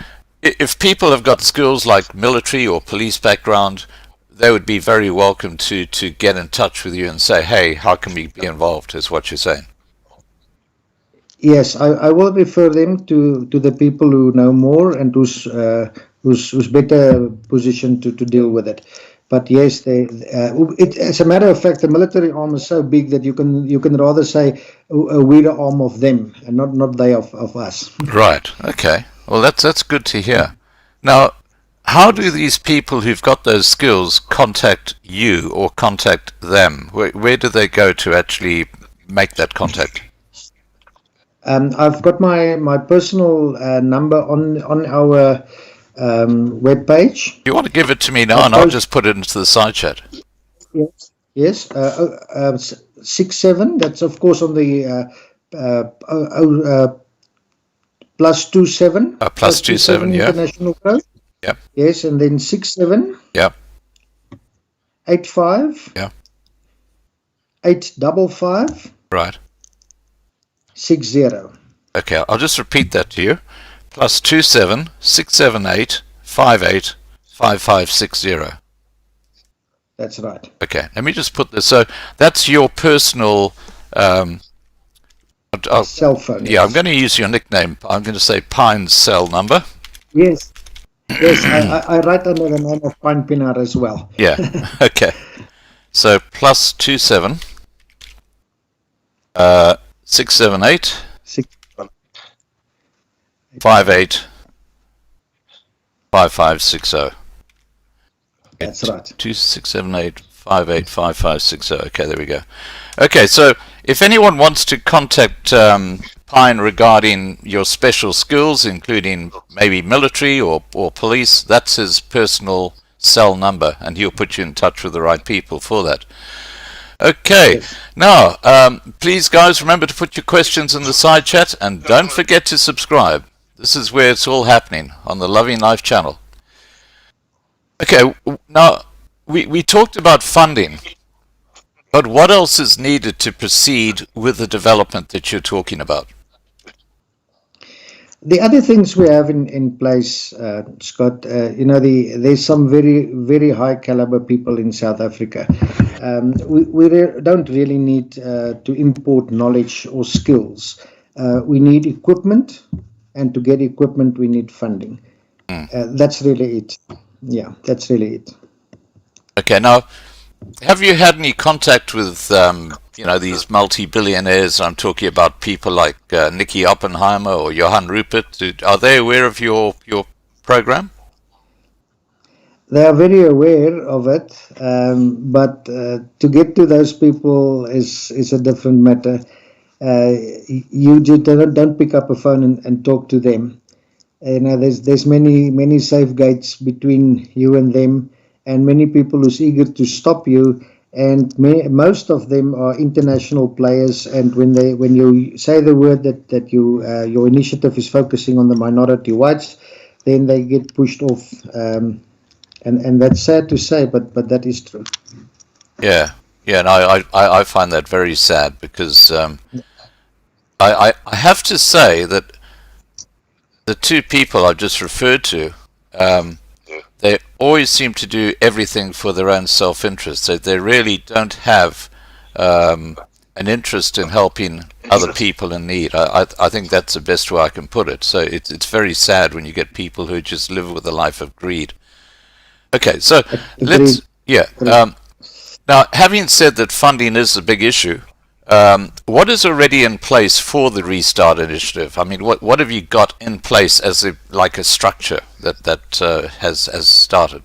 if people have got skills like military or police background, they would be very welcome to get in touch with you and say, hey, how can we be involved, is what you're saying. Yes, I will refer them to the people who know more and who's better positioned to deal with it. But yes, as a matter of fact, the military arm is so big that you can rather say we're the arm of them and not they of us. Right. Okay. Well, that's good to hear. Now, how do these people who've got those skills contact you or contact them? Where do they go to actually make that contact? I've got my personal number on our web page. You want to give it to me now, and I'll just put it into the side chat. Yes. 67. That's of course on the +27. +27, yeah. International code. Yep. Yes, and then 67. Yep. 85. Yeah. 855. Right. 60. Okay, I'll just repeat that to you. +27 678 58 5560. That's right. Okay, let me just put this. So that's your personal cell phone. Yeah, I'm going to use your nickname. I'm going to say Pine's cell number. Yes. Yes, I write under the name of Willem Pienaar as well. Yeah. Okay. So +27 678 58 5560. That's right. 2678 58 5560. Okay, there we go. Okay, so if anyone wants to contact Pine regarding your special skills, including maybe military or police, that's his personal cell number, and he'll put you in touch with the right people for that. Okay, yes. Now, please guys, remember to put your questions in the side chat, and don't forget to subscribe. This is where it's all happening, on the Loving Life channel. Okay, now, we talked about funding, but what else is needed to proceed with the development that you're talking about? The other things we have in place, Scott, there's some very, very high caliber people in South Africa. We don't really need to import knowledge or skills. We need equipment, and to get equipment, we need funding. That's really it. Yeah, that's really it. Okay, now, have you had any contact with, these multi-billionaires? I'm talking about people like Nicky Oppenheimer or Johan Rupert. Are they aware of your program? They are very aware of it, but to get to those people is a different matter. You just don't pick up a phone and talk to them. There's many safeguards between you and them, and many people who's eager to stop you. And most of them are international players. And when you say the word that your initiative is focusing on the minority whites, then they get pushed off. And that's sad to say, but that is true. Yeah, and I find that very sad because I have to say that the two people I've just referred to, they always seem to do everything for their own self-interest. They really don't have an interest in helping other people in need. I think that's the best way I can put it. So it's very sad when you get people who just live with a life of greed. Okay, so now, having said that funding is a big issue, what is already in place for the Restart Initiative? I mean, what have you got in place as a structure that has started?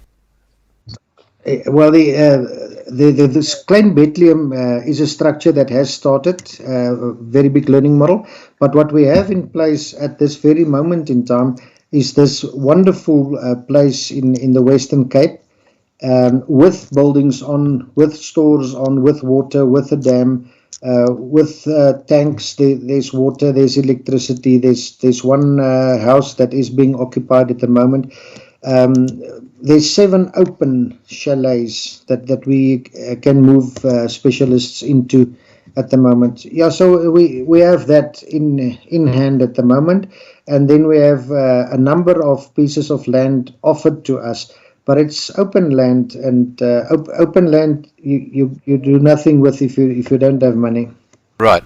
Well, the Klein Bethlehem is a structure that has started, a very big learning model. But what we have in place at this very moment in time is this wonderful place in the Western Cape, with buildings on, with stores on, with water, with a dam, with tanks. There's water, there's electricity. There's one house that is being occupied at the moment. There's 7 open chalets that we can move specialists into at the moment. Yeah, so we have that in hand at the moment, and then we have a number of pieces of land offered to us. But it's open land, and open land you do nothing with if you don't have money. Right.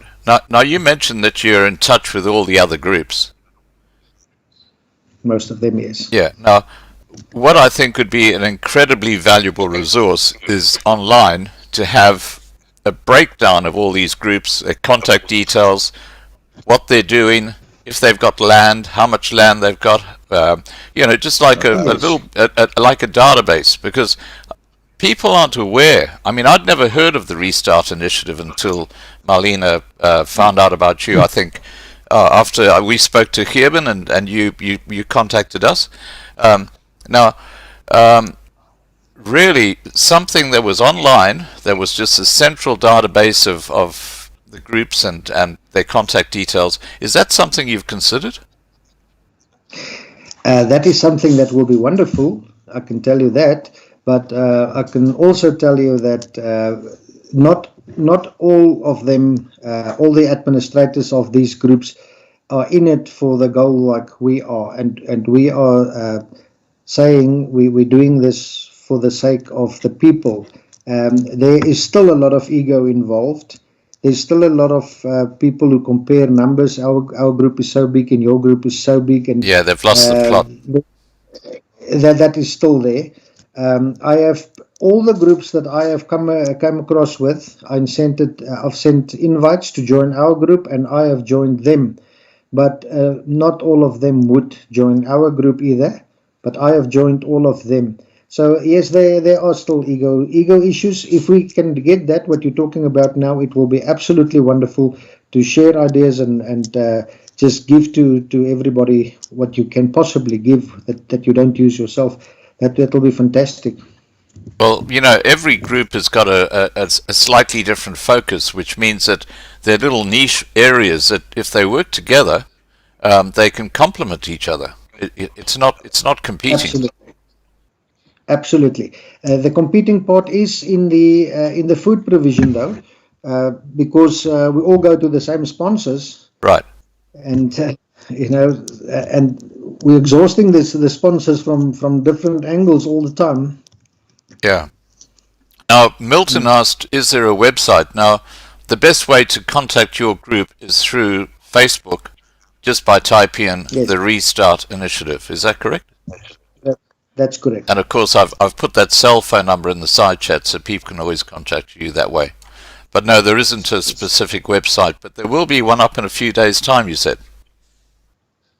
Now you mentioned that you're in touch with all the other groups. Most of them, yes. Yeah. Now, what I think would be an incredibly valuable resource is online to have a breakdown of all these groups, their contact details, what they're doing, if they've got land, how much land they've got, just like a little, like a database, because people aren't aware. I mean, I'd never heard of the Restart Initiative until Marlene found out about you. I think after we spoke to Gerben and you contacted us. Really, something that was online, there was just a central database of the groups and their contact details. Is that something you've considered? That is something that will be wonderful, I can tell you that. But I can also tell you that not all of them, all the administrators of these groups are in it for the goal like we are. And we are saying we're doing this for the sake of the people. There is still a lot of ego involved. There's still a lot of people who compare numbers. Our group is so big and your group is so big. And yeah, they've lost the plot. That is still there. I have all the groups that I have come across with. I've sent invites to join our group, and I have joined them. But not all of them would join our group either. But I have joined all of them. So yes, there are still ego issues. If we can get that, what you're talking about now, it will be absolutely wonderful to share ideas and just give to everybody what you can possibly give that you don't use yourself. That will be fantastic. Well, every group has got a slightly different focus, which means that they're little niche areas that if they work together, they can complement each other. It's not competing. Absolutely. The competing part is in the food provision, though, because we all go to the same sponsors, right? And and we're exhausting the sponsors from different angles all the time. Yeah. Now, Milton asked, is there a website? Now, the best way to contact your group is through Facebook, just by typing in the Restart Initiative. Is that correct? That's correct. And of course, I've put that cell phone number in the side chat so people can always contact you that way. But no, there isn't a specific website, but there will be one up in a few days' time, you said.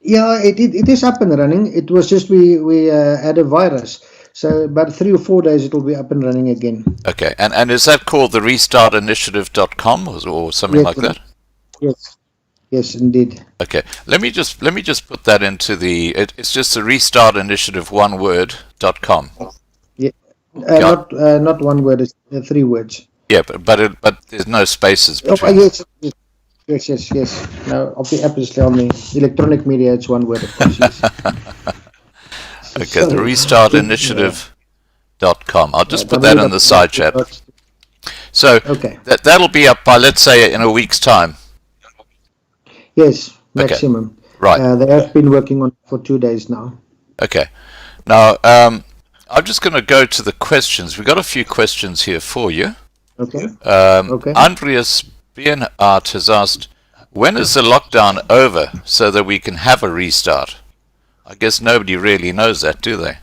Yeah, it is up and running. It was just we had a virus. So about 3 or 4 days it will be up and running again. Okay, and is that called the restartinitiative.com or something like that? Yes, indeed. Okay, let me just put that into it's just the restartinitiative one word.com. Not one word, it's 3 words. Yeah, but there's no spaces Oh, between. yes. No, obviously on the electronic media, it's one word, of course, yes. Okay, the Sorry. restartinitiative.com. I'll just put that in the side chat. www. So Okay. that'll be up by, let's say, in a week's time. Yes, maximum. Right. They have been working on it for 2 days now. Okay. Now, I'm just going to go to the questions. We've got a few questions here for you. Okay. Andreas Pienaar has asked, when is the lockdown over so that we can have a restart? I guess nobody really knows that, do they?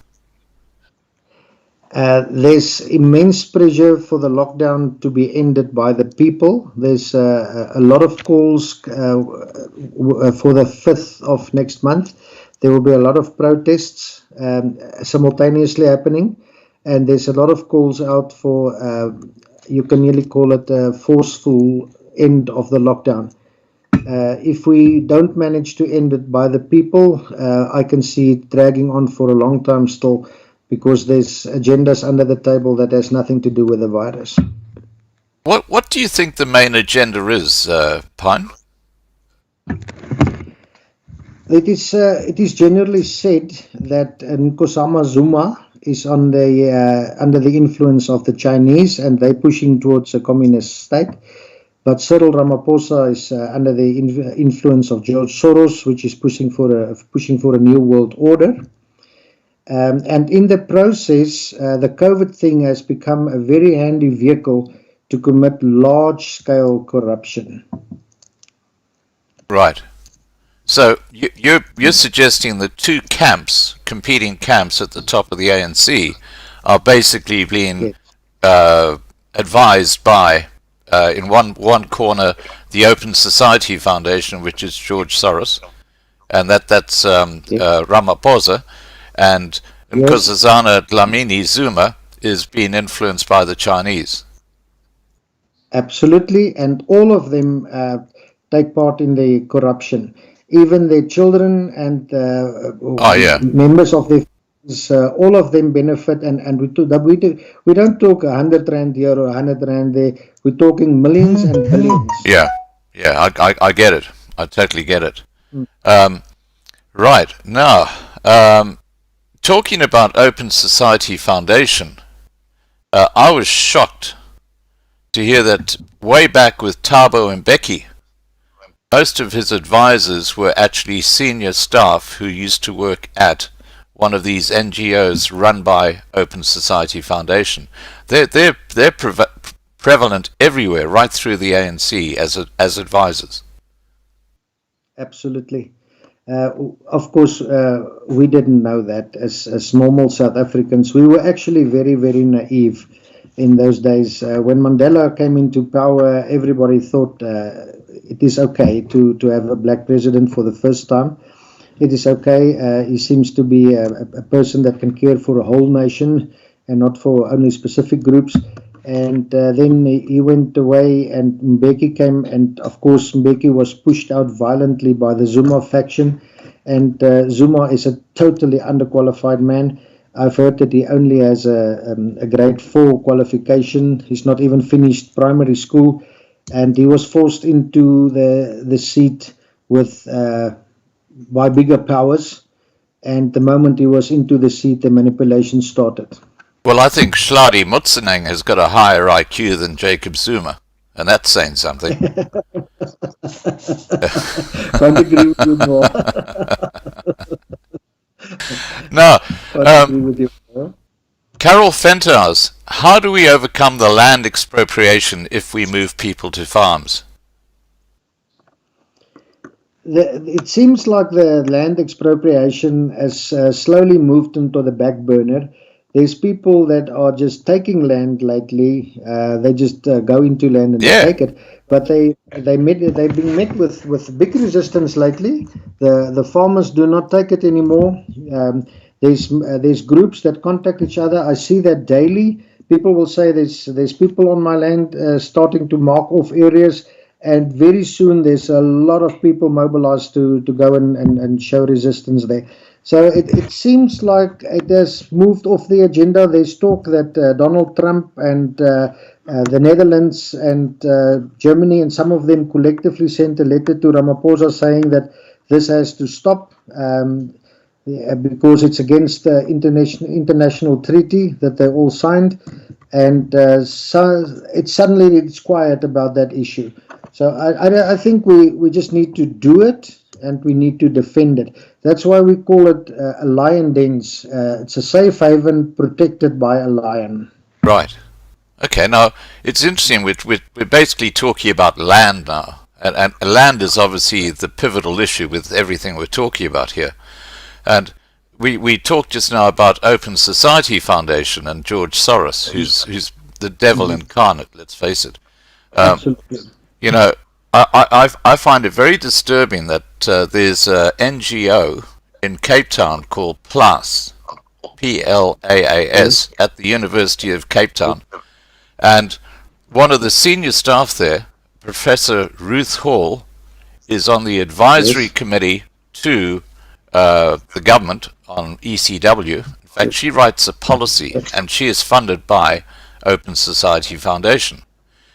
There's immense pressure for the lockdown to be ended by the people. There's a lot of calls for the 5th of next month. There will be a lot of protests simultaneously happening, and there's a lot of calls out for, you can nearly call it a forceful end of the lockdown. If we don't manage to end it by the people, I can see it dragging on for a long time still, because there's agendas under the table that has nothing to do with the virus. What do you think the main agenda is, Pine? It is generally said that Nkosazana Zuma is on under the influence of the Chinese, and they're pushing towards a communist state. But Cyril Ramaphosa is under the influence of George Soros, which is pushing for a new world order. And in the process, the COVID thing has become a very handy vehicle to commit large-scale corruption. Right. So you're suggesting that two competing camps at the top of the ANC, are basically being advised by, in one corner, the Open Society Foundation, which is George Soros, and that's Ramaphosa, and Nkosazana Dlamini Zuma is being influenced by the Chinese. Absolutely, and all of them take part in the corruption. Even their children and members of their families, all of them benefit, and we don't talk 100 rand here or 100 rand there. We're talking millions and billions. Yeah, I get it. I totally get it. Right, now, talking about Open Society Foundation, I was shocked to hear that way back with Thabo Mbeki, most of his advisors were actually senior staff who used to work at one of these NGOs run by Open Society Foundation. They're prevalent everywhere, right through the ANC as advisors. Absolutely. Of course, we didn't know that as normal South Africans. We were actually very, very naive in those days. When Mandela came into power, everybody thought it is okay to have a black president for the first time. It is okay. He seems to be a person that can care for a whole nation and not for only specific groups. And then he went away, and Mbeki came, and of course Mbeki was pushed out violently by the Zuma faction, and Zuma is a totally underqualified man. I've heard that he only has a grade 4 qualification. He's not even finished primary school, and he was forced into the seat by bigger powers, and the moment he was into the seat, the manipulation started. Well, I think Shladi Mutseneng has got a higher IQ than Jacob Zuma, and that's saying something. Can't agree with you more. Now, Agree with you more. Carol Fenters, how do we overcome the land expropriation if we move people to farms? It seems like the land expropriation has slowly moved into the back burner. There's people that are just taking land lately. They just go into land and they take it. But they've been met with big resistance lately. The farmers do not take it anymore. There's groups that contact each other. I see that daily. People will say there's people on my land starting to mark off areas, and very soon there's a lot of people mobilized to go and show resistance there. So it seems like it has moved off the agenda. There's talk that Donald Trump and the Netherlands and Germany and some of them collectively sent a letter to Ramaphosa saying that this has to stop because it's against the international treaty that they all signed. And so it's quiet about that issue. So I think we just need to do it, and we need to defend it. That's why we call it a lion dens. It's a safe haven protected by a lion. Right. Okay, now it's interesting. We're basically talking about land now. And land is obviously the pivotal issue with everything we're talking about here. And we talked just now about Open Society Foundation and George Soros, who's the devil incarnate, let's face it. Absolutely. You know, I find it very disturbing that there's an NGO in Cape Town called PLAS, PLAAS, at the University of Cape Town. And one of the senior staff there, Professor Ruth Hall, is on the advisory committee to the government on ECW. In fact, she writes a policy, and she is funded by Open Society Foundation.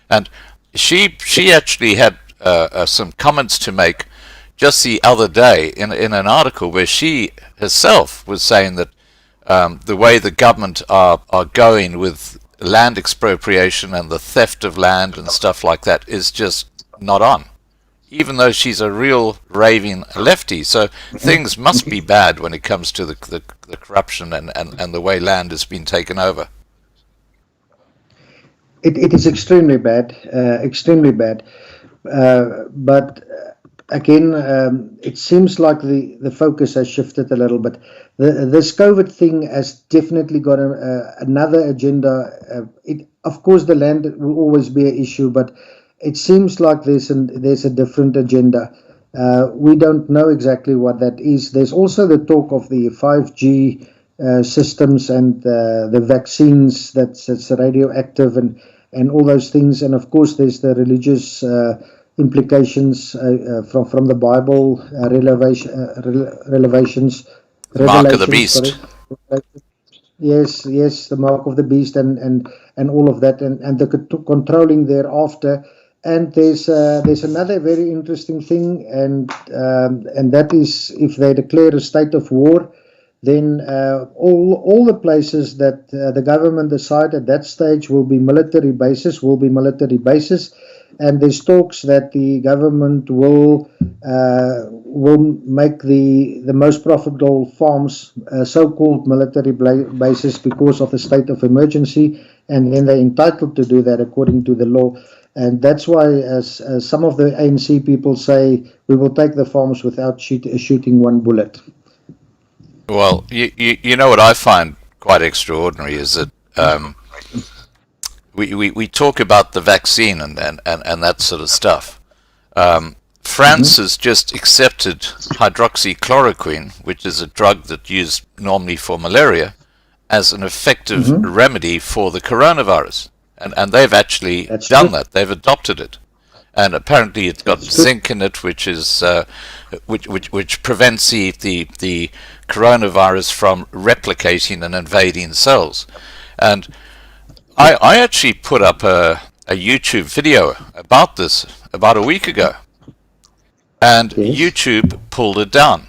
And she actually had some comments to make just the other day in an article where she herself was saying that the way the government are going with land expropriation and the theft of land and stuff like that is just not on, even though she's a real raving lefty. So things must be bad when it comes to the corruption and the way land has been taken over. It is extremely bad, extremely bad. But again, it seems like the focus has shifted a little bit. This COVID thing has definitely got another agenda. Of course, the land will always be an issue, but it seems like there's a different agenda. We don't know exactly what that is. There's also the talk of the 5G systems and the vaccines that's radioactive and all those things. And of course, there's the religious implications from the Bible, revelations. Mark of the Beast. Yes, the mark of the beast and all of that, and the controlling thereafter. And there's another very interesting thing, and that is if they declare a state of war, then all the places that the government decide at that stage will be military bases, and there's talks that the government will make the most profitable farms so-called military bases because of the state of emergency, and then they're entitled to do that according to the law. And that's why, as some of the ANC people say, we will take the farms without shooting one bullet. Well, you know what I find quite extraordinary is that we talk about the vaccine and that sort of stuff. France has just accepted hydroxychloroquine, which is a drug that's used normally for malaria, as an effective remedy for the coronavirus. And they've actually done that. They've adopted it. And apparently it's got zinc in it, which is which prevents the coronavirus from replicating and invading cells. And I actually put up a YouTube video about this about a week ago, and YouTube pulled it down.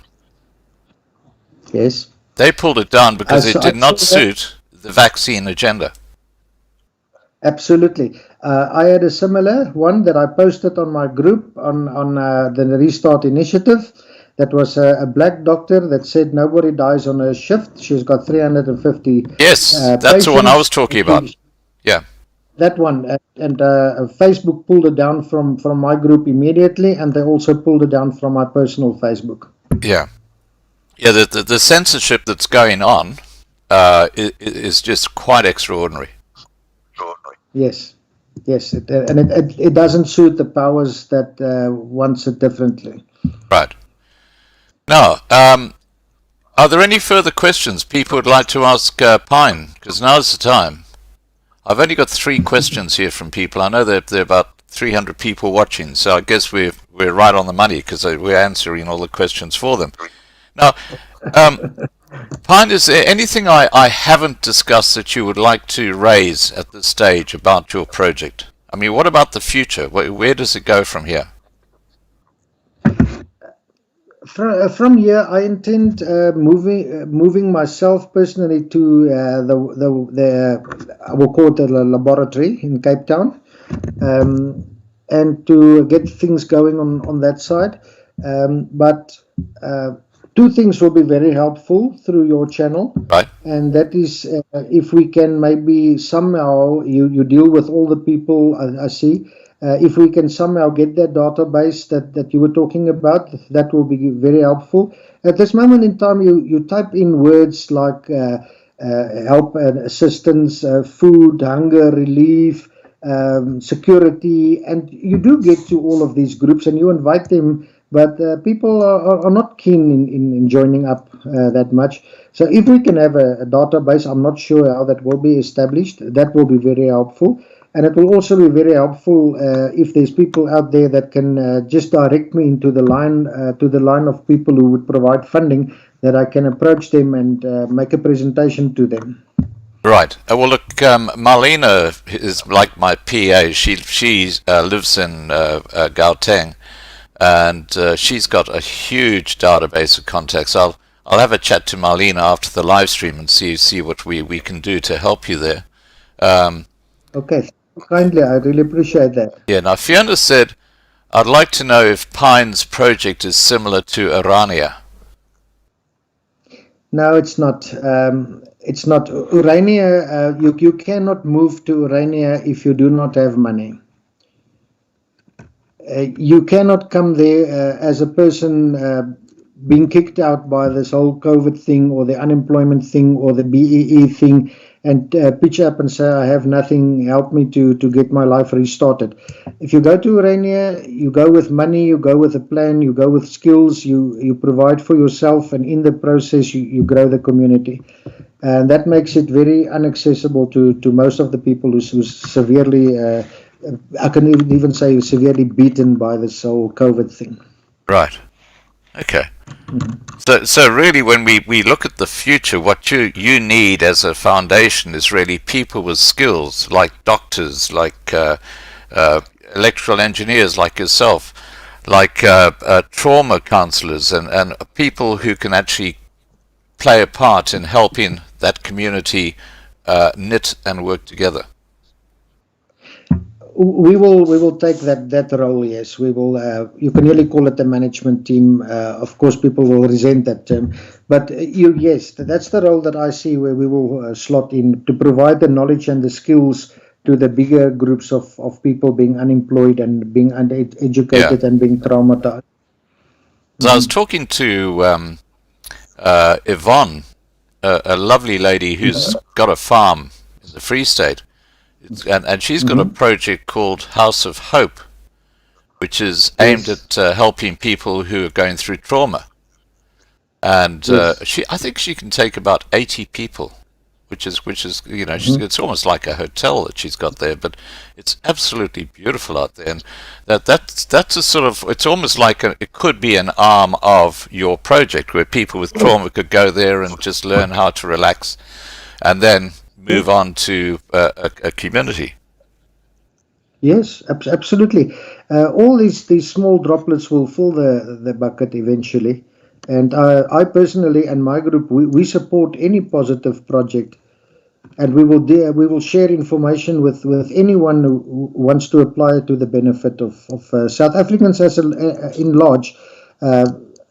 Yes. They pulled it down because it did not suit the vaccine agenda. Absolutely. I had a similar one that I posted on my group on the Restart Initiative. That was a black doctor that said nobody dies on her shift. She's got 350 Yes, that's patients. The one I was talking about. Yeah. That one. And Facebook pulled it down from my group immediately, and they also pulled it down from my personal Facebook. Yeah. Yeah, the censorship that's going on is just quite extraordinary. Yes, it doesn't suit the powers that wants it differently. Right. Now, are there any further questions people would like to ask Pine? Because now's the time. I've only got 3 questions here from people. I know that there are about 300 people watching, so I guess we're right on the money because we're answering all the questions for them. Now, Pine, is there anything I haven't discussed that you would like to raise at this stage about your project? I mean, what about the future? Where does it go from here? From here, I intend moving myself personally to the I will call it the laboratory in Cape Town, and to get things going on that side. But two things will be very helpful through your channel, Right? and that is if we can maybe somehow you deal with all the people I see. If we can somehow get that database that you were talking about, that will be very helpful. At this moment in time, you type in words like help and assistance, food, hunger, relief, security, and you do get to all of these groups and you invite them, but people are not keen in joining up that much. So if we can have a database, I'm not sure how that will be established, that will be very helpful. And it will also be very helpful if there's people out there that can just direct me into the line of people who would provide funding, that I can approach them and make a presentation to them. Right. Well, look, Marlena is like my PA. She lives in Gauteng, and she's got a huge database of contacts. I'll have a chat to Marlena after the live stream and see what we can do to help you there. Okay, kindly, I really appreciate that. Yeah. Now, Fiona said, "I'd like to know if Pine's project is similar to Urania." No, it's not. It's not. Urania, you cannot move to Urania if you do not have money. You cannot come there as a person being kicked out by this whole COVID thing or the unemployment thing or the BEE thing and pitch up and say, I have nothing, help me to get my life restarted. If you go to Urania, you go with money, you go with a plan, you go with skills, you provide for yourself, and in the process you grow the community. And that makes it very inaccessible to most of the people who's severely, I can even say severely beaten by this whole COVID thing. Right. Okay. So really, when we look at the future, what you need as a foundation is really people with skills, like doctors, like electrical engineers like yourself, like trauma counselors, and people who can actually play a part in helping that community knit and work together. We will take that role. Yes, we will. You can really call it the management team. Of course, people will resent that term, but yes, that's the role that I see where we will slot in to provide the knowledge and the skills to the bigger groups of people being unemployed and being undereducated and being traumatized. So I was talking to Yvonne, a lovely lady who's got a farm in the Free State. And she's got a project called House of Hope, which is aimed at helping people who are going through trauma. And I think she can take about 80 people, which is it's almost like a hotel that she's got there, but it's absolutely beautiful out there. And that's a sort of, it's almost like it could be an arm of your project where people with trauma could go there and just learn how to relax, and then move on to a community. Yes, absolutely. All these small droplets will fill the bucket eventually. And I personally and my group, we support any positive project, and we will share information with anyone who wants to apply it to the benefit of South Africans as in large.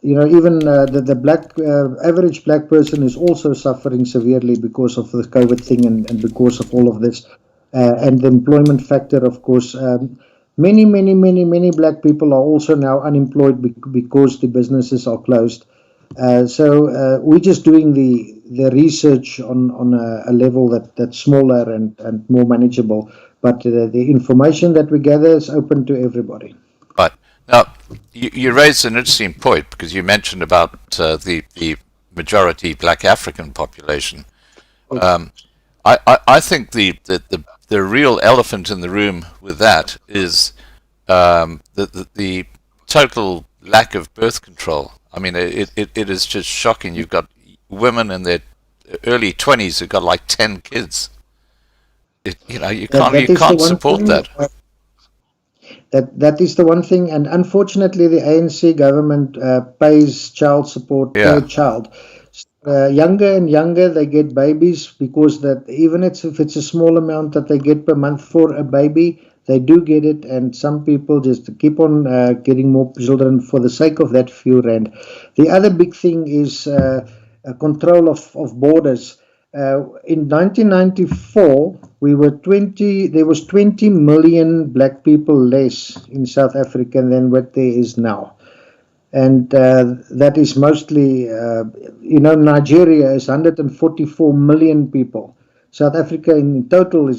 Even the black average black person is also suffering severely because of the COVID thing and because of all of this, and the employment factor, of course. Many black people are also now unemployed because the businesses are closed. So we're just doing the research on a level that's smaller and more manageable. But the information that we gather is open to everybody. Right. Now, you raised an interesting point because you mentioned about the majority black African population. I think the real elephant in the room with that is the total lack of birth control. I mean, it is just shocking. You've got women in their early 20s who've got like 10 kids. You can't support that. That is the one thing, and unfortunately, the ANC government pays child support per child. Younger and younger they get babies, because that even if it's a small amount that they get per month for a baby, they do get it, and some people just keep on getting more children for the sake of that few rand. The other big thing is control of borders. In 1994, there was 20 million black people less in South Africa than what there is now. And that is mostly, Nigeria is 144 million people. South Africa in total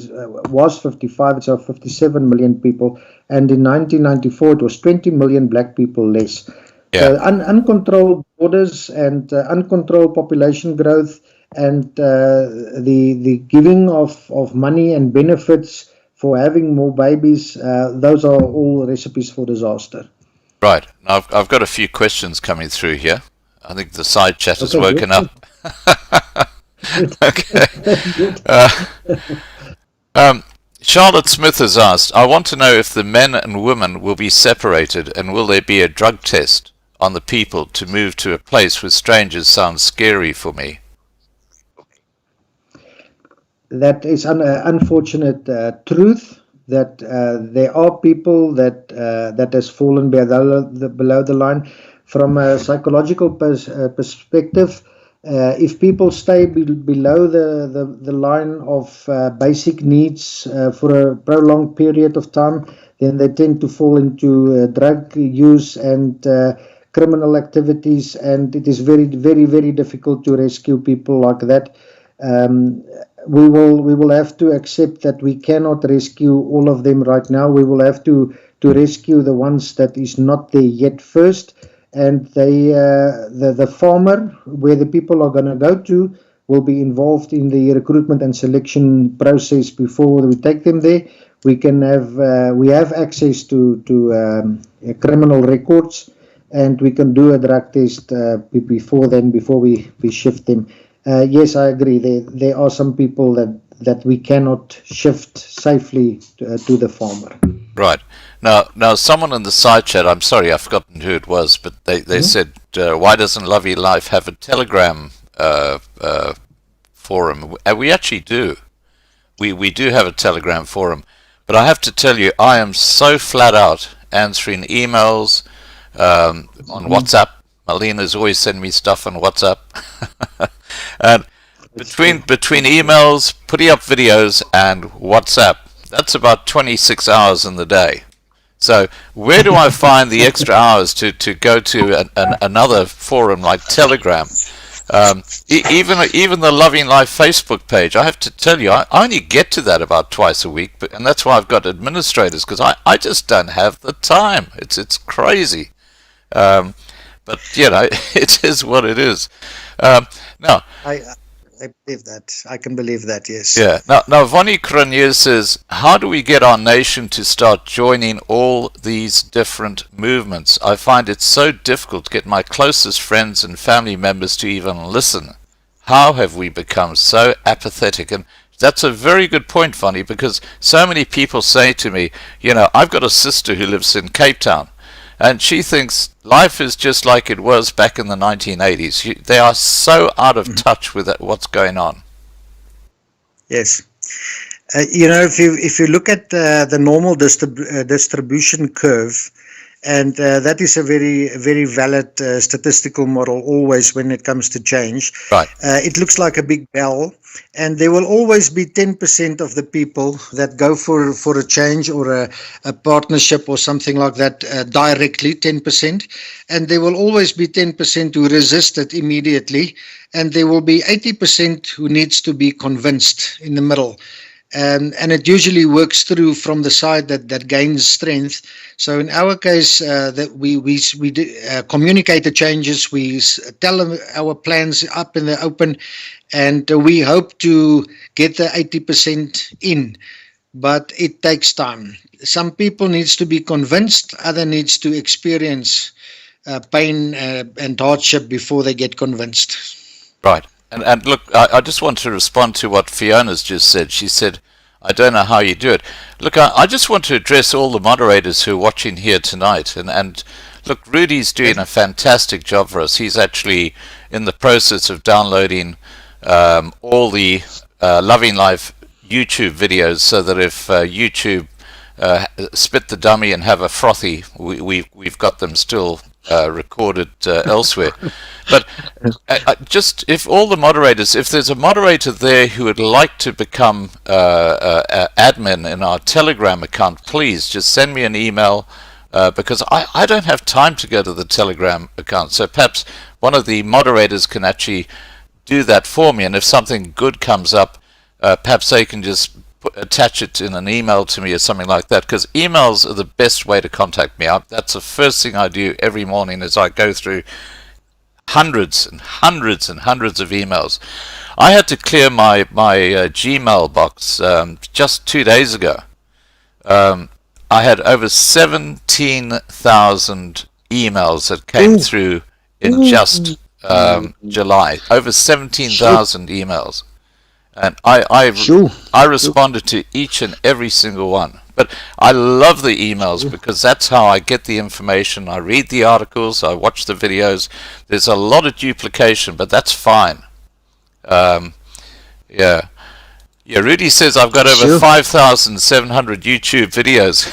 was 55, it's 57 million people. And in 1994, it was 20 million black people less. So uncontrolled borders and uncontrolled population growth, and the giving of money and benefits for having more babies, those are all recipes for disaster. Right. Now, I've got a few questions coming through here. I think the side chat has woken up. Okay. Charlotte Smith has asked, I want to know if the men and women will be separated, and will there be a drug test on the people to move to a place with strangers sounds scary for me. That is an unfortunate truth, that there are people that has fallen below the line. From a psychological perspective, if people stay below the line of basic needs for a prolonged period of time, then they tend to fall into drug use and criminal activities, and it is very, very, very difficult to rescue people like that. We will have to accept that we cannot rescue all of them right now. We will have to rescue the ones that is not there yet first, and the farmer, where the people are going to go to, will be involved in the recruitment and selection process before we take them there. We have access to criminal records, and we can do a drug test before we shift them. Yes, I agree. There are some people that we cannot shift safely to the farmer. Right. Now, someone in the side chat, I'm sorry, I've forgotten who it was, but they said, why doesn't Lovey Life have a Telegram forum? And we actually do. We do have a Telegram forum. But I have to tell you, I am so flat out answering emails on WhatsApp. Malina's always sending me stuff on WhatsApp. And between emails, putting up videos, and WhatsApp, that's about 26 hours in the day. So where do I find the extra hours to go to another forum like Telegram? Even the Loving Life Facebook page, I have to tell you, I only get to that about twice a week, and that's why I've got administrators, because I just don't have the time. It's crazy. But, it is what it is. Now, I believe that. I can believe that, yes. Yeah. Now Vonnie Cronier says, how do we get our nation to start joining all these different movements? I find it so difficult to get my closest friends and family members to even listen. How have we become so apathetic? And that's a very good point, Vonnie, because so many people say to me, I've got a sister who lives in Cape Town, and she thinks life is just like it was back in the 1980s. They are so out of touch with what's going on. Yes. If you look at the normal distribution curve, and that is a very, very valid statistical model always when it comes to change. Right. It looks like a big bell, and there will always be 10% of the people that go for a change or a partnership or something like that directly, 10%. And there will always be 10% who resist it immediately. And there will be 80% who needs to be convinced in the middle. And it usually works through from the side that gains strength. So in our case, that we communicate the changes, we tell them our plans up in the open, and we hope to get the 80% in. But it takes time. Some people needs to be convinced, other needs to experience pain and hardship before they get convinced. Right. And look, I just want to respond to what Fiona's just said. She said, I don't know how you do it. Look, I just want to address all the moderators who are watching here tonight. And look, Rudy's doing a fantastic job for us. He's actually in the process of downloading all the Loving Life YouTube videos so that if YouTube spit the dummy and have a frothy, we've got them still recorded elsewhere. But just if all the moderators, if there's a moderator there who would like to become admin in our Telegram account, please just send me an email because I don't have time to go to the Telegram account. So perhaps one of the moderators can actually do that for me, and if something good comes up, perhaps they can just attach it in an email to me or something like that, because emails are the best way to contact me. That's the first thing I do every morning as I go through hundreds and hundreds and hundreds of emails. I had to clear my Gmail box just 2 days ago. I had over 17,000 emails that came through in just July. Over 17,000 emails. And I responded to each and every single one. But I love the emails because that's how I get the information. I read the articles, I watch the videos. There's a lot of duplication, but that's fine. Yeah, Rudy says I've got over 5,700 YouTube videos.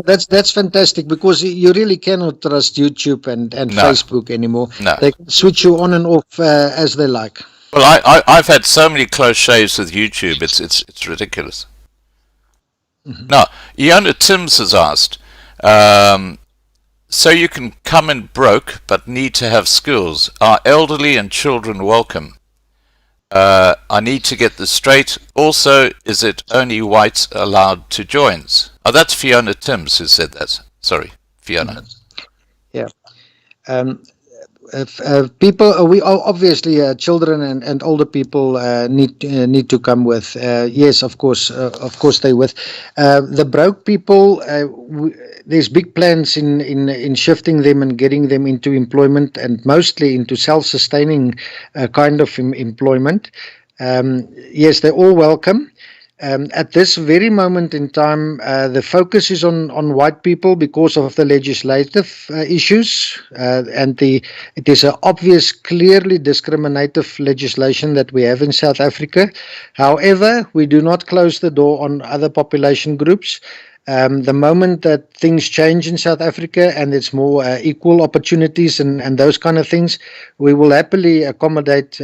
That's fantastic, because you really cannot trust YouTube and Facebook anymore. No. They can switch you on and off as they like. Well, I've had so many close shaves with YouTube. It's ridiculous. Now, Iona Timms has asked, so you can come in broke but need to have skills. Are elderly and children welcome? I need to get this straight. Also, is it only whites allowed to joins? Oh, that's Fiona Timms who said that. Sorry, Fiona. Yeah. People, we obviously children and older people need to come with. Yes, of course they with. The broke people, there's big plans in shifting them and getting them into employment, and mostly into self-sustaining kind of employment. Yes, they're all welcome. At this very moment in time, the focus is on white people because of the legislative issues, and it is an obvious, clearly discriminative legislation that we have in South Africa. However, we do not close the door on other population groups. The moment that things change in South Africa and it's more equal opportunities and those kind of things, we will happily accommodate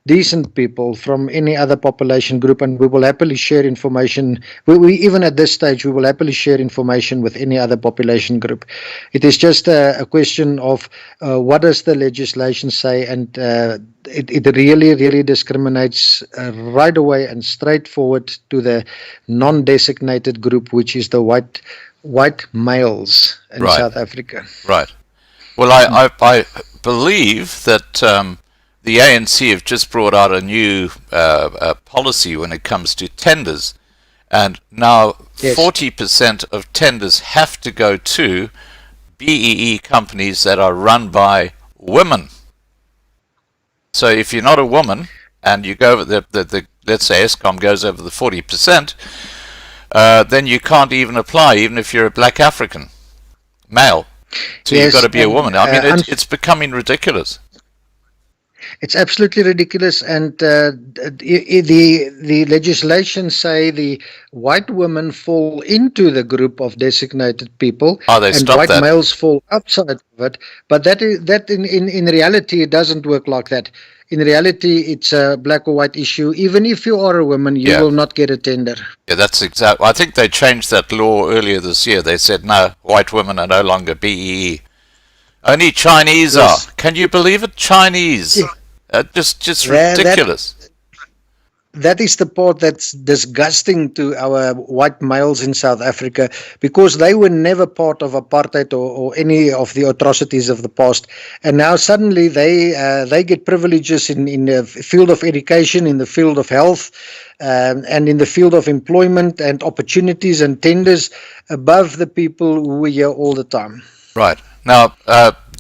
decent people from any other population group, and we will happily share information. We even at this stage, we will happily share information with any other population group. It is just a question of what does the legislation say, and it really discriminates right away and straightforward to the non-designated group, which is the white males in South Africa. Right. Well, I believe that the ANC have just brought out a new policy when it comes to tenders, and now 40% of tenders have to go to BEE companies that are run by women. So if you're not a woman and you go over let's say Eskom goes over the 40%, then you can't even apply, even if you're a black African male. So you've got to be a woman. I mean, it's becoming ridiculous. It's absolutely ridiculous, and the legislation say the white women fall into the group of designated people, and white males fall outside of it. But that in reality, it doesn't work like that. In reality, it's a black or white issue. Even if you are a woman, you will not get a tender. Yeah, that's exactly. I think they changed that law earlier this year. They said no, white women are no longer BEE. Only Chinese are. Can you believe it? Chinese. Just ridiculous. that is the part that's disgusting to our white males in South Africa, because they were never part of apartheid or any of the atrocities of the past, and now suddenly they get privileges in the field of education, in the field of health, and in the field of employment and opportunities and tenders above the people who were here all the time. Right. Now,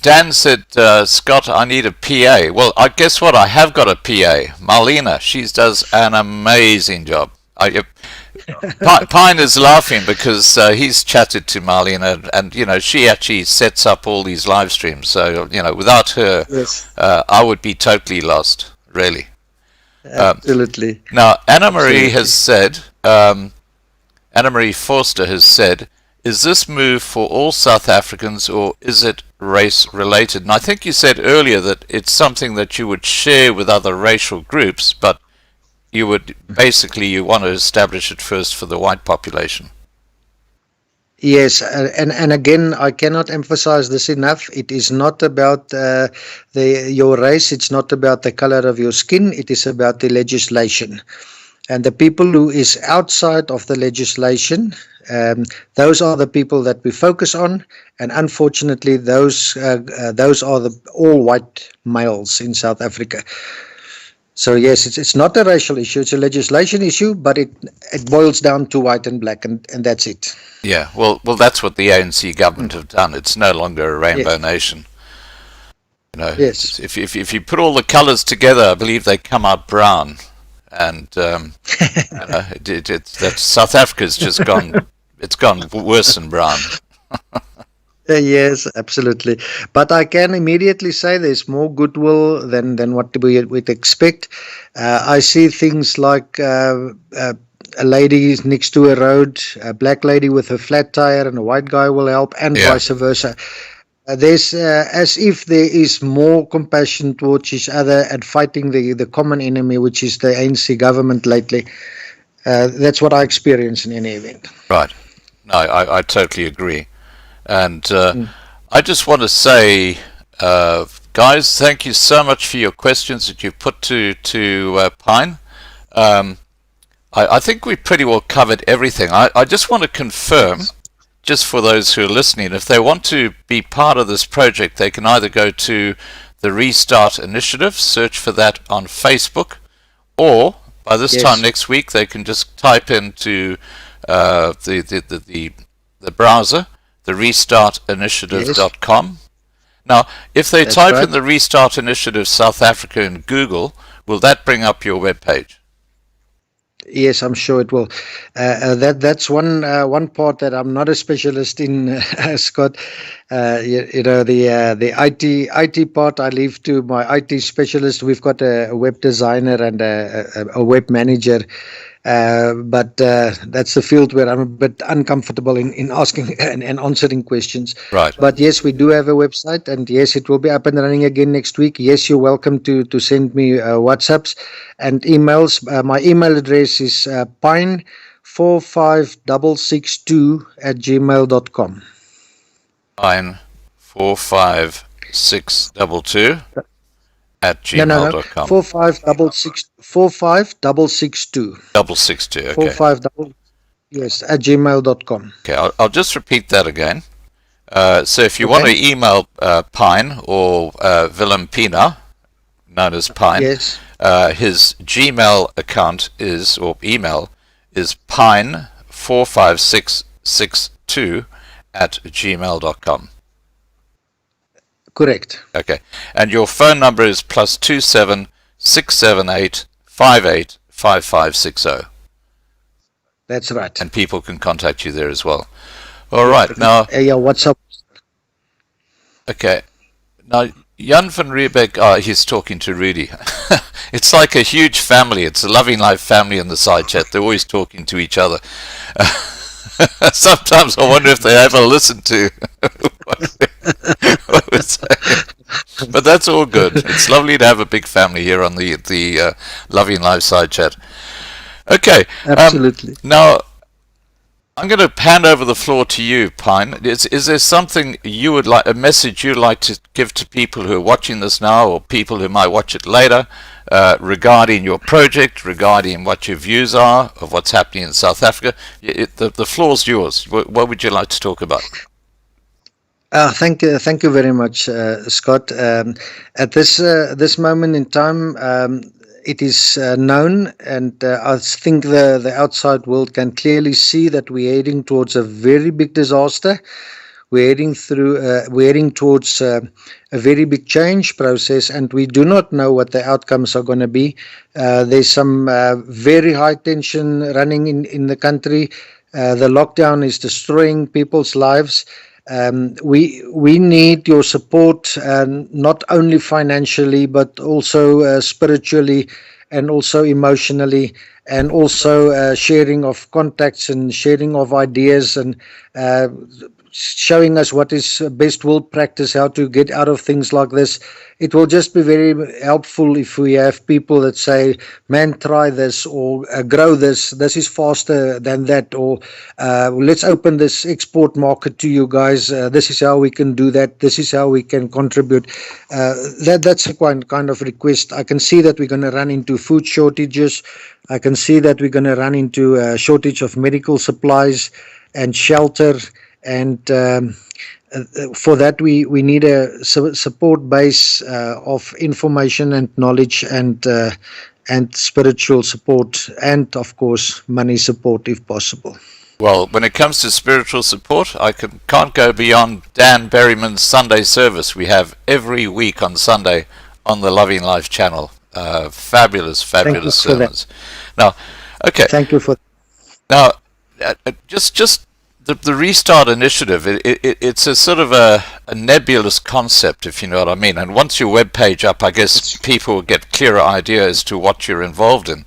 Dan said, Scott, I need a PA. Well, I guess what? I have got a PA, Marlena. She does an amazing job. Pine is laughing because he's chatted to Marlena, and she actually sets up all these live streams. So without her, Yes. I would be totally lost, really. Absolutely. Now, Anna Marie has said, Anna Marie Forster has said, is this move for all South Africans, or is it race related? And I think you said earlier that it's something that you would share with other racial groups, but you would you want to establish it first for the white population. Yes, and again, I cannot emphasize this enough. It is not about your race. It's not about the color of your skin. It is about the legislation. And the people who is outside of the legislation, those are the people that we focus on. And unfortunately, those are the all white males in South Africa. So yes, it's not a racial issue. It's a legislation issue, but it boils down to white and black, and that's it. Yeah, well, that's what the ANC government have done. It's no longer a rainbow nation. Yes. If you put all the colours together, I believe they come out brown. And that South Africa's just gone. It's gone worse than brown. Yes, absolutely. But I can immediately say there's more goodwill than what we'd expect. I see things like a lady next to a road, a black lady with a flat tire, and a white guy will help, and vice versa. There's as if there is more compassion towards each other and fighting the common enemy, which is the ANC government lately. That's what I experience in any event. Right. No, I totally agree. And I just want to say, guys, thank you so much for your questions that you put to Pine. I think we pretty well covered everything. I just want to confirm, just for those who are listening, if they want to be part of this project, they can either go to the Restart Initiative, search for that on Facebook, or by this time next week, they can just type into the browser, the restartinitiative.com. Now, if they type in the Restart Initiative South Africa in Google, will that bring up your webpage? Yes, I'm sure it will. That's one part that I'm not a specialist in, Scott. The IT part I leave to my IT specialist. We've got a web designer and a web manager. But that's the field where I'm a bit uncomfortable in asking and answering questions. Right. But yes, we do have a website, and yes, it will be up and running again next week. Yes, you're welcome to send me WhatsApps and emails. My email address is pine45662@gmail.com. Pine45622 at gmail.com. 45662. 662, okay. 45 yes, at gmail.com. Okay, I'll just repeat that again. So if you want to email Pine or Willem Pienaar, known as Pine, his Gmail account is, or email is pine45662 at gmail.com. Correct. Okay. And your phone number is +27 678 58 5560. That's right. And people can contact you there as well. All right. Now. Yeah, what's up? Okay. Now, Jan van Riebeck, he's talking to Rudy. It's like a huge family. It's a Loving Life family in the side chat. They're always talking to each other. Sometimes I wonder if they ever listen to what we're saying. But that's all good. It's lovely to have a big family here on the Loving Life side chat. Okay. Absolutely. Now, I'm going to hand over the floor to you, Pine. Is there something you would like, a message you'd like to give to people who are watching this now, or people who might watch it later, regarding your project, regarding what your views are of what's happening in South Africa? The floor's yours. What would you like to talk about? Thank you very much, Scott. At this moment in time, it is known, and I think the outside world can clearly see that we're heading towards a very big disaster. We're heading towards a very big change process, and we do not know what the outcomes are going to be. There's some very high tension running in the country. The lockdown is destroying people's lives. We need your support, not only financially, but also spiritually, and also emotionally, and also sharing of contacts and sharing of ideas, and showing us what is best world practice, how to get out of things like this. It will just be very helpful if we have people that say, man, try this, or grow this is faster than that, or let's open this export market to you guys, this is how we can do that, this is how we can contribute. That's a kind of request. I can see that we're going to run into food shortages. I can see that we're going to run into a shortage of medical supplies and shelter. And for that, we need a support base of information and knowledge, and spiritual support, and of course money support if possible. Well, when it comes to spiritual support, I can't go beyond Dan Berryman's Sunday service we have every week on Sunday on the Loving Life channel. Fabulous sermons. Now, okay. Thank you for. Now, just. The Restart Initiative, it's a sort of a nebulous concept, if you know what I mean. And once your webpage up, I guess people will get clearer idea as to what you're involved in.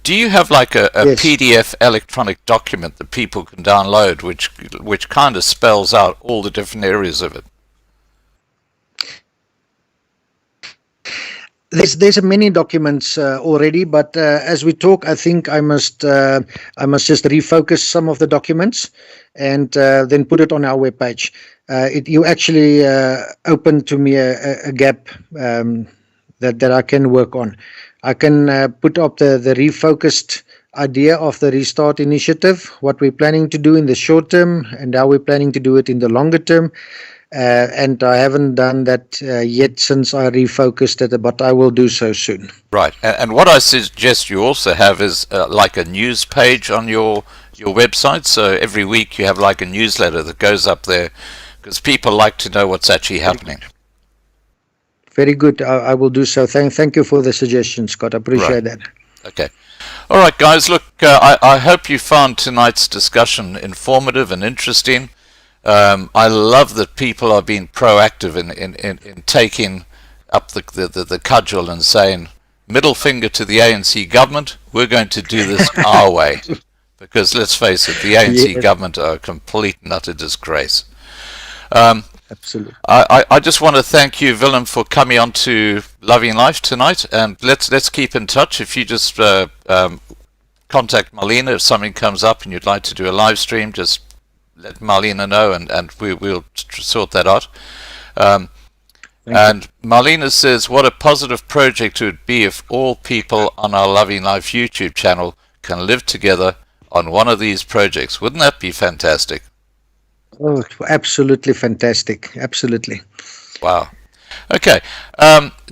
Do you have like a Yes. PDF electronic document that people can download, which kind of spells out all the different areas of it? There's many documents already, but as we talk, I think I must just refocus some of the documents, and then put it on our webpage. You actually opened to me a gap that I can work on. I can put up the refocused idea of the Restart Initiative, what we're planning to do in the short term, and how we're planning to do it in the longer term. And I haven't done that yet since I refocused it, but I will do so soon. Right. And what I suggest you also have is like a news page on your website. So every week you have like a newsletter that goes up there, because people like to know what's actually happening. Very good. I will do so. Thank you for the suggestion, Scott. I appreciate that. Okay. All right, guys. Look, I hope you found tonight's discussion informative and interesting. I love that people are being proactive in taking up the cudgel and saying, middle finger to the ANC government, we're going to do this our way. Because let's face it, the ANC government are a complete and utter disgrace. Absolutely. I just want to thank you, Willem, for coming on to Loving Life tonight, and let's keep in touch. If you just contact Marlene if something comes up and you'd like to do a live stream, just let Marlene know, and we'll sort that out. And Marlene says, what a positive project it would be if all people on our Loving Life YouTube channel can live together on one of these projects. Wouldn't that be fantastic? Oh, absolutely fantastic. Absolutely. Wow. Okay.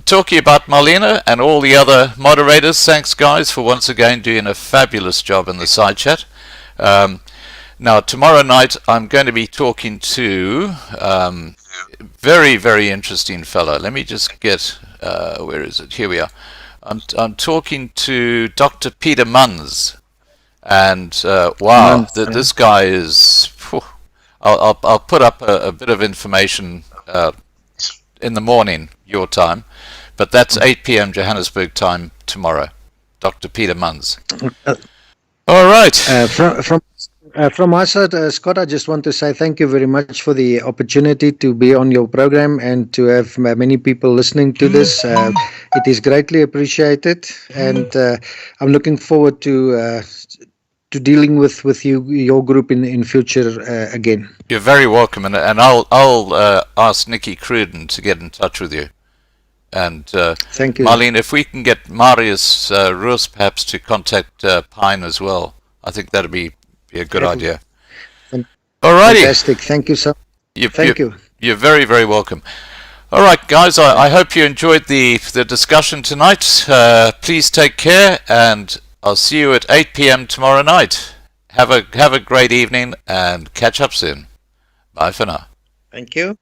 Talking about Marlene and all the other moderators, thanks guys for once again doing a fabulous job in the side chat. Now, tomorrow night I'm going to be talking to very, very interesting fellow. Let me just get, where is it? Here we are. I'm talking to Dr. Peter Munns. And wow, this guy is... I'll put up a bit of information in the morning, your time. But that's 8 p.m. Johannesburg time tomorrow. Dr. Peter Munns. All right. From my side, Scott, I just want to say thank you very much for the opportunity to be on your program and to have many people listening to this. It is greatly appreciated, and I'm looking forward to dealing with your group in future again. You're very welcome, and I'll ask Nikki Cruden to get in touch with you. And Thank you. Marlene, if we can get Marius Roos perhaps to contact Pine as well, I think that'd be a good idea. Alrighty. Fantastic. Thank you so much. Thank you. You're very, very welcome. All right, guys, I hope you enjoyed the discussion tonight. Please take care, and I'll see you at 8 p.m. tomorrow night. Have a great evening, and catch up soon. Bye for now. Thank you.